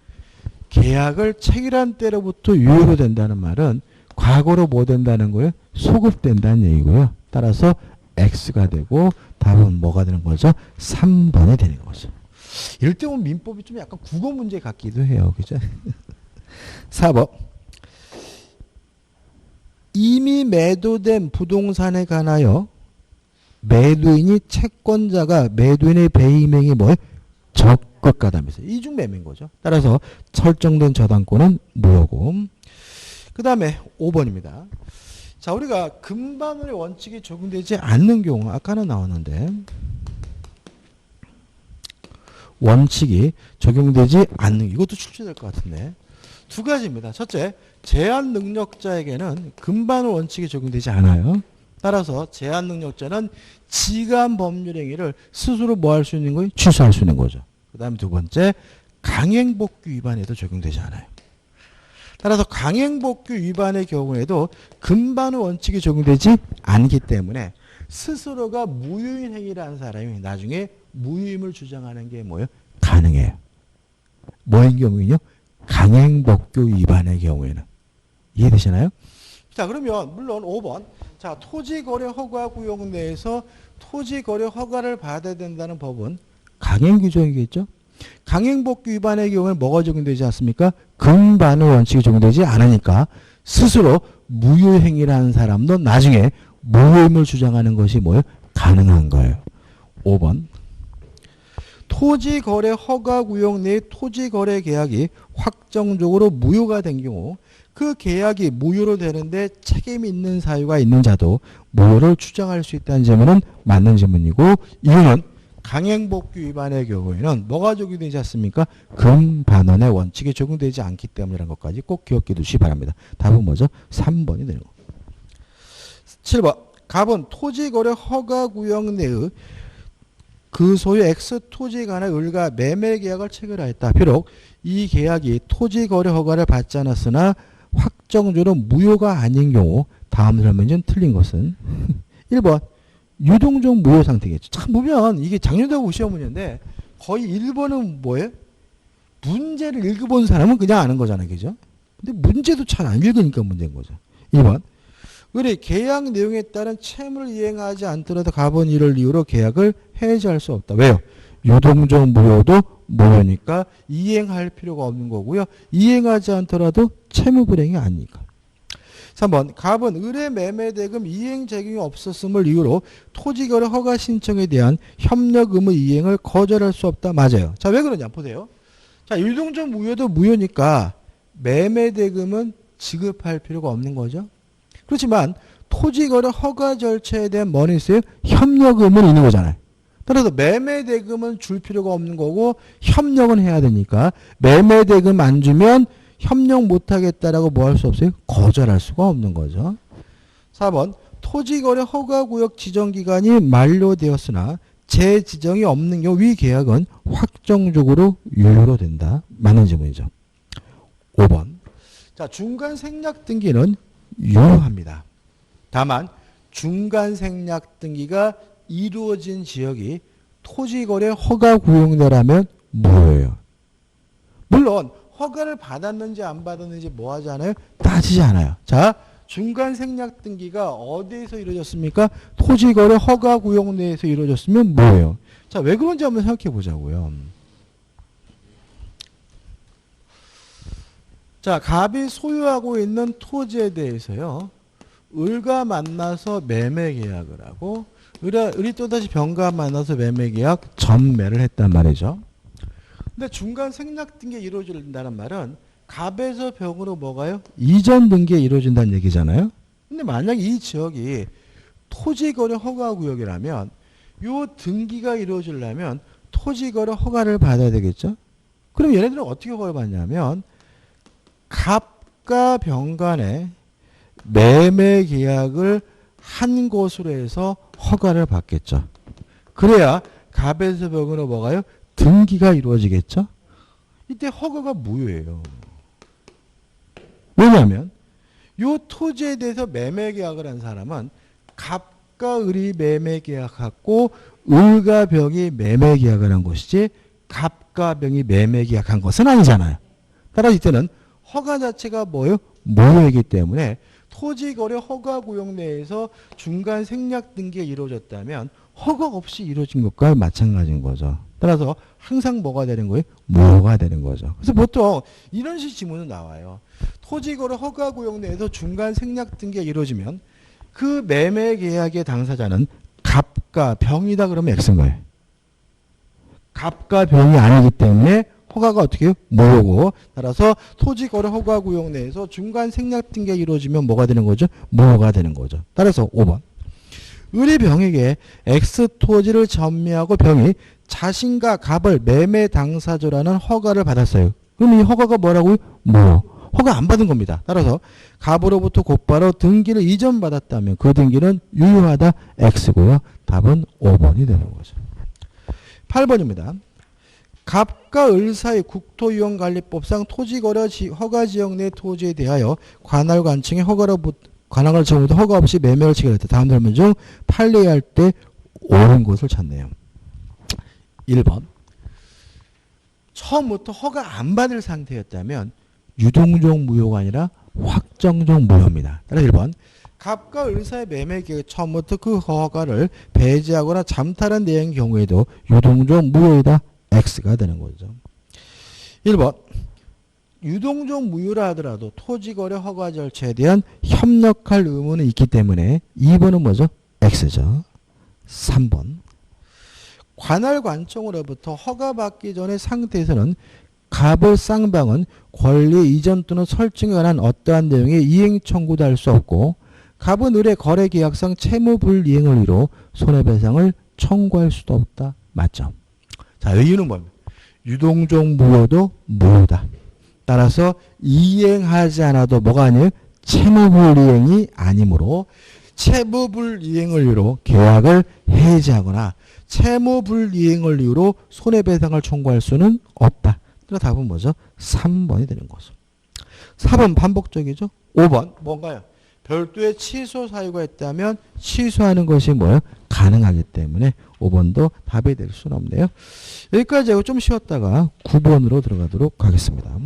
계약을 체결한 때로부터 유효로 된다는 말은 과거로 뭐 된다는 거예요? 소급된다는 얘기고요. 따라서 X가 되고 답은 뭐가 되는 거죠? 3번이 되는 거죠. 이럴 때 보면 민법이 좀 약간 국어 문제 같기도 해요. 그죠? 4번. 이미 매도된 부동산에 관하여 매도인이 채권자가 매도인의 배임행위 뭐예요? 적극가담해서 이중 매매인 거죠. 따라서 설정된 저당권은 무효고. 그 다음에 5번입니다. 자, 우리가 금반원의 원칙이 적용되지 않는 경우 아까는 나왔는데 원칙이 적용되지 않는 이것도 출제될 것 같은데 두 가지입니다. 첫째, 제한 능력자에게는 금반원 원칙이 적용되지 않아요. 따라서 제한 능력자는 지간 법률행위를 스스로 뭐 할 수 있는 거예요? 취소할 수 있는 거죠. 그 다음에 두 번째, 강행복귀 위반에도 적용되지 않아요. 따라서 강행복귀 위반의 경우에도 금반원 원칙이 적용되지 않기 때문에 스스로가 무효인 행위를 한 사람이 나중에 무효임을 주장하는 게 뭐예요? 가능해요. 뭐인 경우는요? 강행복귀 위반의 경우에는. 이해되시나요? 자, 그러면 물론 5번. 자, 토지거래 허가 구역 내에서 토지거래 허가를 받아야 된다는 법은 강행규정이겠죠? 강행복귀 위반의 경우에는 뭐가 적용되지 않습니까? 금반원 원칙이 적용되지 않으니까 스스로 무효행위를 하는 사람도 나중에 무효임을 주장하는 것이 뭐예요? 가능한 거예요. 5번. 토지거래 허가구역 내 토지거래 계약이 확정적으로 무효가 된 경우 그 계약이 무효로 되는데 책임 있는 사유가 있는 자도 무효를 주장할 수 있다는 질문은 맞는 질문이고 이유는 강행복귀 위반의 경우에는 뭐가 적용되지 않습니까? 금반원의 원칙이 적용되지 않기 때문이라는 것까지 꼭 기억해 두시기 바랍니다. 답은 뭐죠? 3번이 되는 거. 7번. 갑은 토지거래 허가구역 내의 그 소유 X 토지에 관한 을과 매매 계약을 체결하였다. 비록 이 계약이 토지거래 허가를 받지 않았으나 확정적으로 무효가 아닌 경우 다음 설명은 틀린 것은 1번 유동적 무효 상태겠죠. 참 보면 이게 작년도 시험 문제인데 거의 1번은 뭐예요? 문제를 읽어본 사람은 그냥 아는 거잖아요. 그죠? 근데 문제도 잘 안 읽으니까 문제인 거죠. 2번 을이 계약 내용에 따른 채무를 이행하지 않더라도 갑은 이를 이유로 계약을 해지할 수 없다. 왜요? 유동적 무효도 무효니까 이행할 필요가 없는 거고요. 이행하지 않더라도 채무 불이행이 아니니까. 3번 갑은 을의 매매대금 이행 책임이 없었음을 이유로 토지거래 허가 신청에 대한 협력 의무 이행을 거절할 수 없다. 맞아요. 자, 왜 그러냐 보세요. 자, 유동적 무효도 무효니까 매매대금은 지급할 필요가 없는 거죠. 그렇지만 토지거래 허가 절차에 대한 뭐는 있어요? 협력 의무는 있는 거잖아요. 따라서 매매대금은 줄 필요가 없는 거고 협력은 해야 되니까 매매대금 안 주면 협력 못하겠다라고 뭐 할 수 없어요? 거절할 수가 없는 거죠. 4번 토지거래 허가구역 지정기간이 만료되었으나 재지정이 없는 경우 위 계약은 확정적으로 유효로 된다. 맞는 질문이죠. 5번 자, 중간 생략 등기는 유효합니다. 다만 중간 생략 등기가 이루어진 지역이 토지거래 허가구역내라면 무효예요. 물론 허가를 받았는지 안 받았는지 뭐 하지 않아요? 따지지 않아요. 자, 중간 생략 등기가 어디에서 이루어졌습니까? 토지거래 허가구역 내에서 이루어졌으면 뭐예요? 자, 왜 그런지 한번 생각해 보자고요. 자, 갑이 소유하고 있는 토지에 대해서요. 을과 만나서 매매 계약을 하고 을이 또다시 병과 만나서 매매 계약 전매를 했단 말이죠. 근데 중간 생략 등기 이루어진다는 말은 갑에서 병으로 뭐가요? 이전 등기가 이루어진다는 얘기잖아요. 근데 만약 이 지역이 토지거래 허가구역이라면 요 등기가 이루어지려면 토지거래 허가를 받아야 되겠죠. 그럼 얘네들은 어떻게 허가를 받냐면 갑과 병 간에 매매 계약을 한 곳으로 해서 허가를 받겠죠. 그래야 갑에서 병으로 뭐가요? 등기가 이루어지겠죠. 이때 허가가 무효예요. 왜냐하면 이 토지에 대해서 매매 계약을 한 사람은 갑과 을이 매매 계약하고 을과 병이 매매 계약을 한 것이지 갑과 병이 매매 계약한 것은 아니잖아요. 따라서 이때는 허가 자체가 뭐예요? 무효이기 때문에 토지거래 허가구역 내에서 중간 생략 등기가 이루어졌다면 허가 없이 이루어진 것과 마찬가지인 거죠. 따라서 항상 뭐가 되는 거예요? 무효가 되는 거죠. 그래서 보통 이런 식의 지문은 나와요. 토지거래 허가구역 내에서 중간 생략 등기가 이루어지면 그 매매 계약의 당사자는 갑과 병이다 그러면 X인 거예요. 갑과 병이 아니기 때문에 허가가 어떻게 해요? 무효고 따라서 토지거래 허가구역 내에서 중간 생략 등기가 이루어지면 뭐가 되는 거죠? 무효가 되는 거죠. 따라서 5번. 을이 병에게 X 토지를 전매하고 병이 자신과 갑을 매매 당사자라는 허가를 받았어요. 그럼 이 허가가 뭐라고요? 무효. 허가 안 받은 겁니다. 따라서 갑으로부터 곧바로 등기를 이전받았다면 그 등기는 유효하다 X고요. 답은 5번이 되는 거죠. 8번입니다. 갑과 을 사이 국토유형관리법상 토지거래 허가지역 내 토지에 대하여 관할 관청의 관할 청구도 허가 없이 매매를 체결했다. 다음 설문 중 판례할 때 옳은 것을 찾네요. 1번. 처음부터 허가 안 받을 상태였다면 유동적 무효가 아니라 확정적 무효입니다. 따라서 1번. 갑과 을 사이 매매 계획 처음부터 그 허가를 배제하거나 잠탈한 내용의 경우에도 유동적 무효이다. X가 되는 거죠. 1번. 유동적 무효라 하더라도 토지거래 허가 절차에 대한 협력할 의무는 있기 때문에 2번은 뭐죠? X죠. 3번. 관할 관청으로부터 허가받기 전의 상태에서는 갑을 쌍방은 권리 이전 또는 설정에 관한 어떠한 내용의 이행 청구도 할 수 없고 갑은 을의 거래 계약상 채무 불이행을 이유로 손해배상을 청구할 수도 없다. 맞죠? 자, 이유는 뭡니까? 유동적 무효도 무효다. 따라서 이행하지 않아도 뭐가 아니에요? 채무불이행이 아니므로 채무불이행을 이유로 계약을 해지하거나 채무불이행을 이유로 손해배상을 청구할 수는 없다. 그러니까 답은 뭐죠? 3번이 되는 거죠. 4번 반복적이죠. 5번 뭔가요? 별도의 취소 사유가 있다면 취소하는 것이 뭐예요? 가능하기 때문에 5번도 답이 될 수는 없네요. 여기까지 하고 좀 쉬었다가 9번으로 들어가도록 하겠습니다.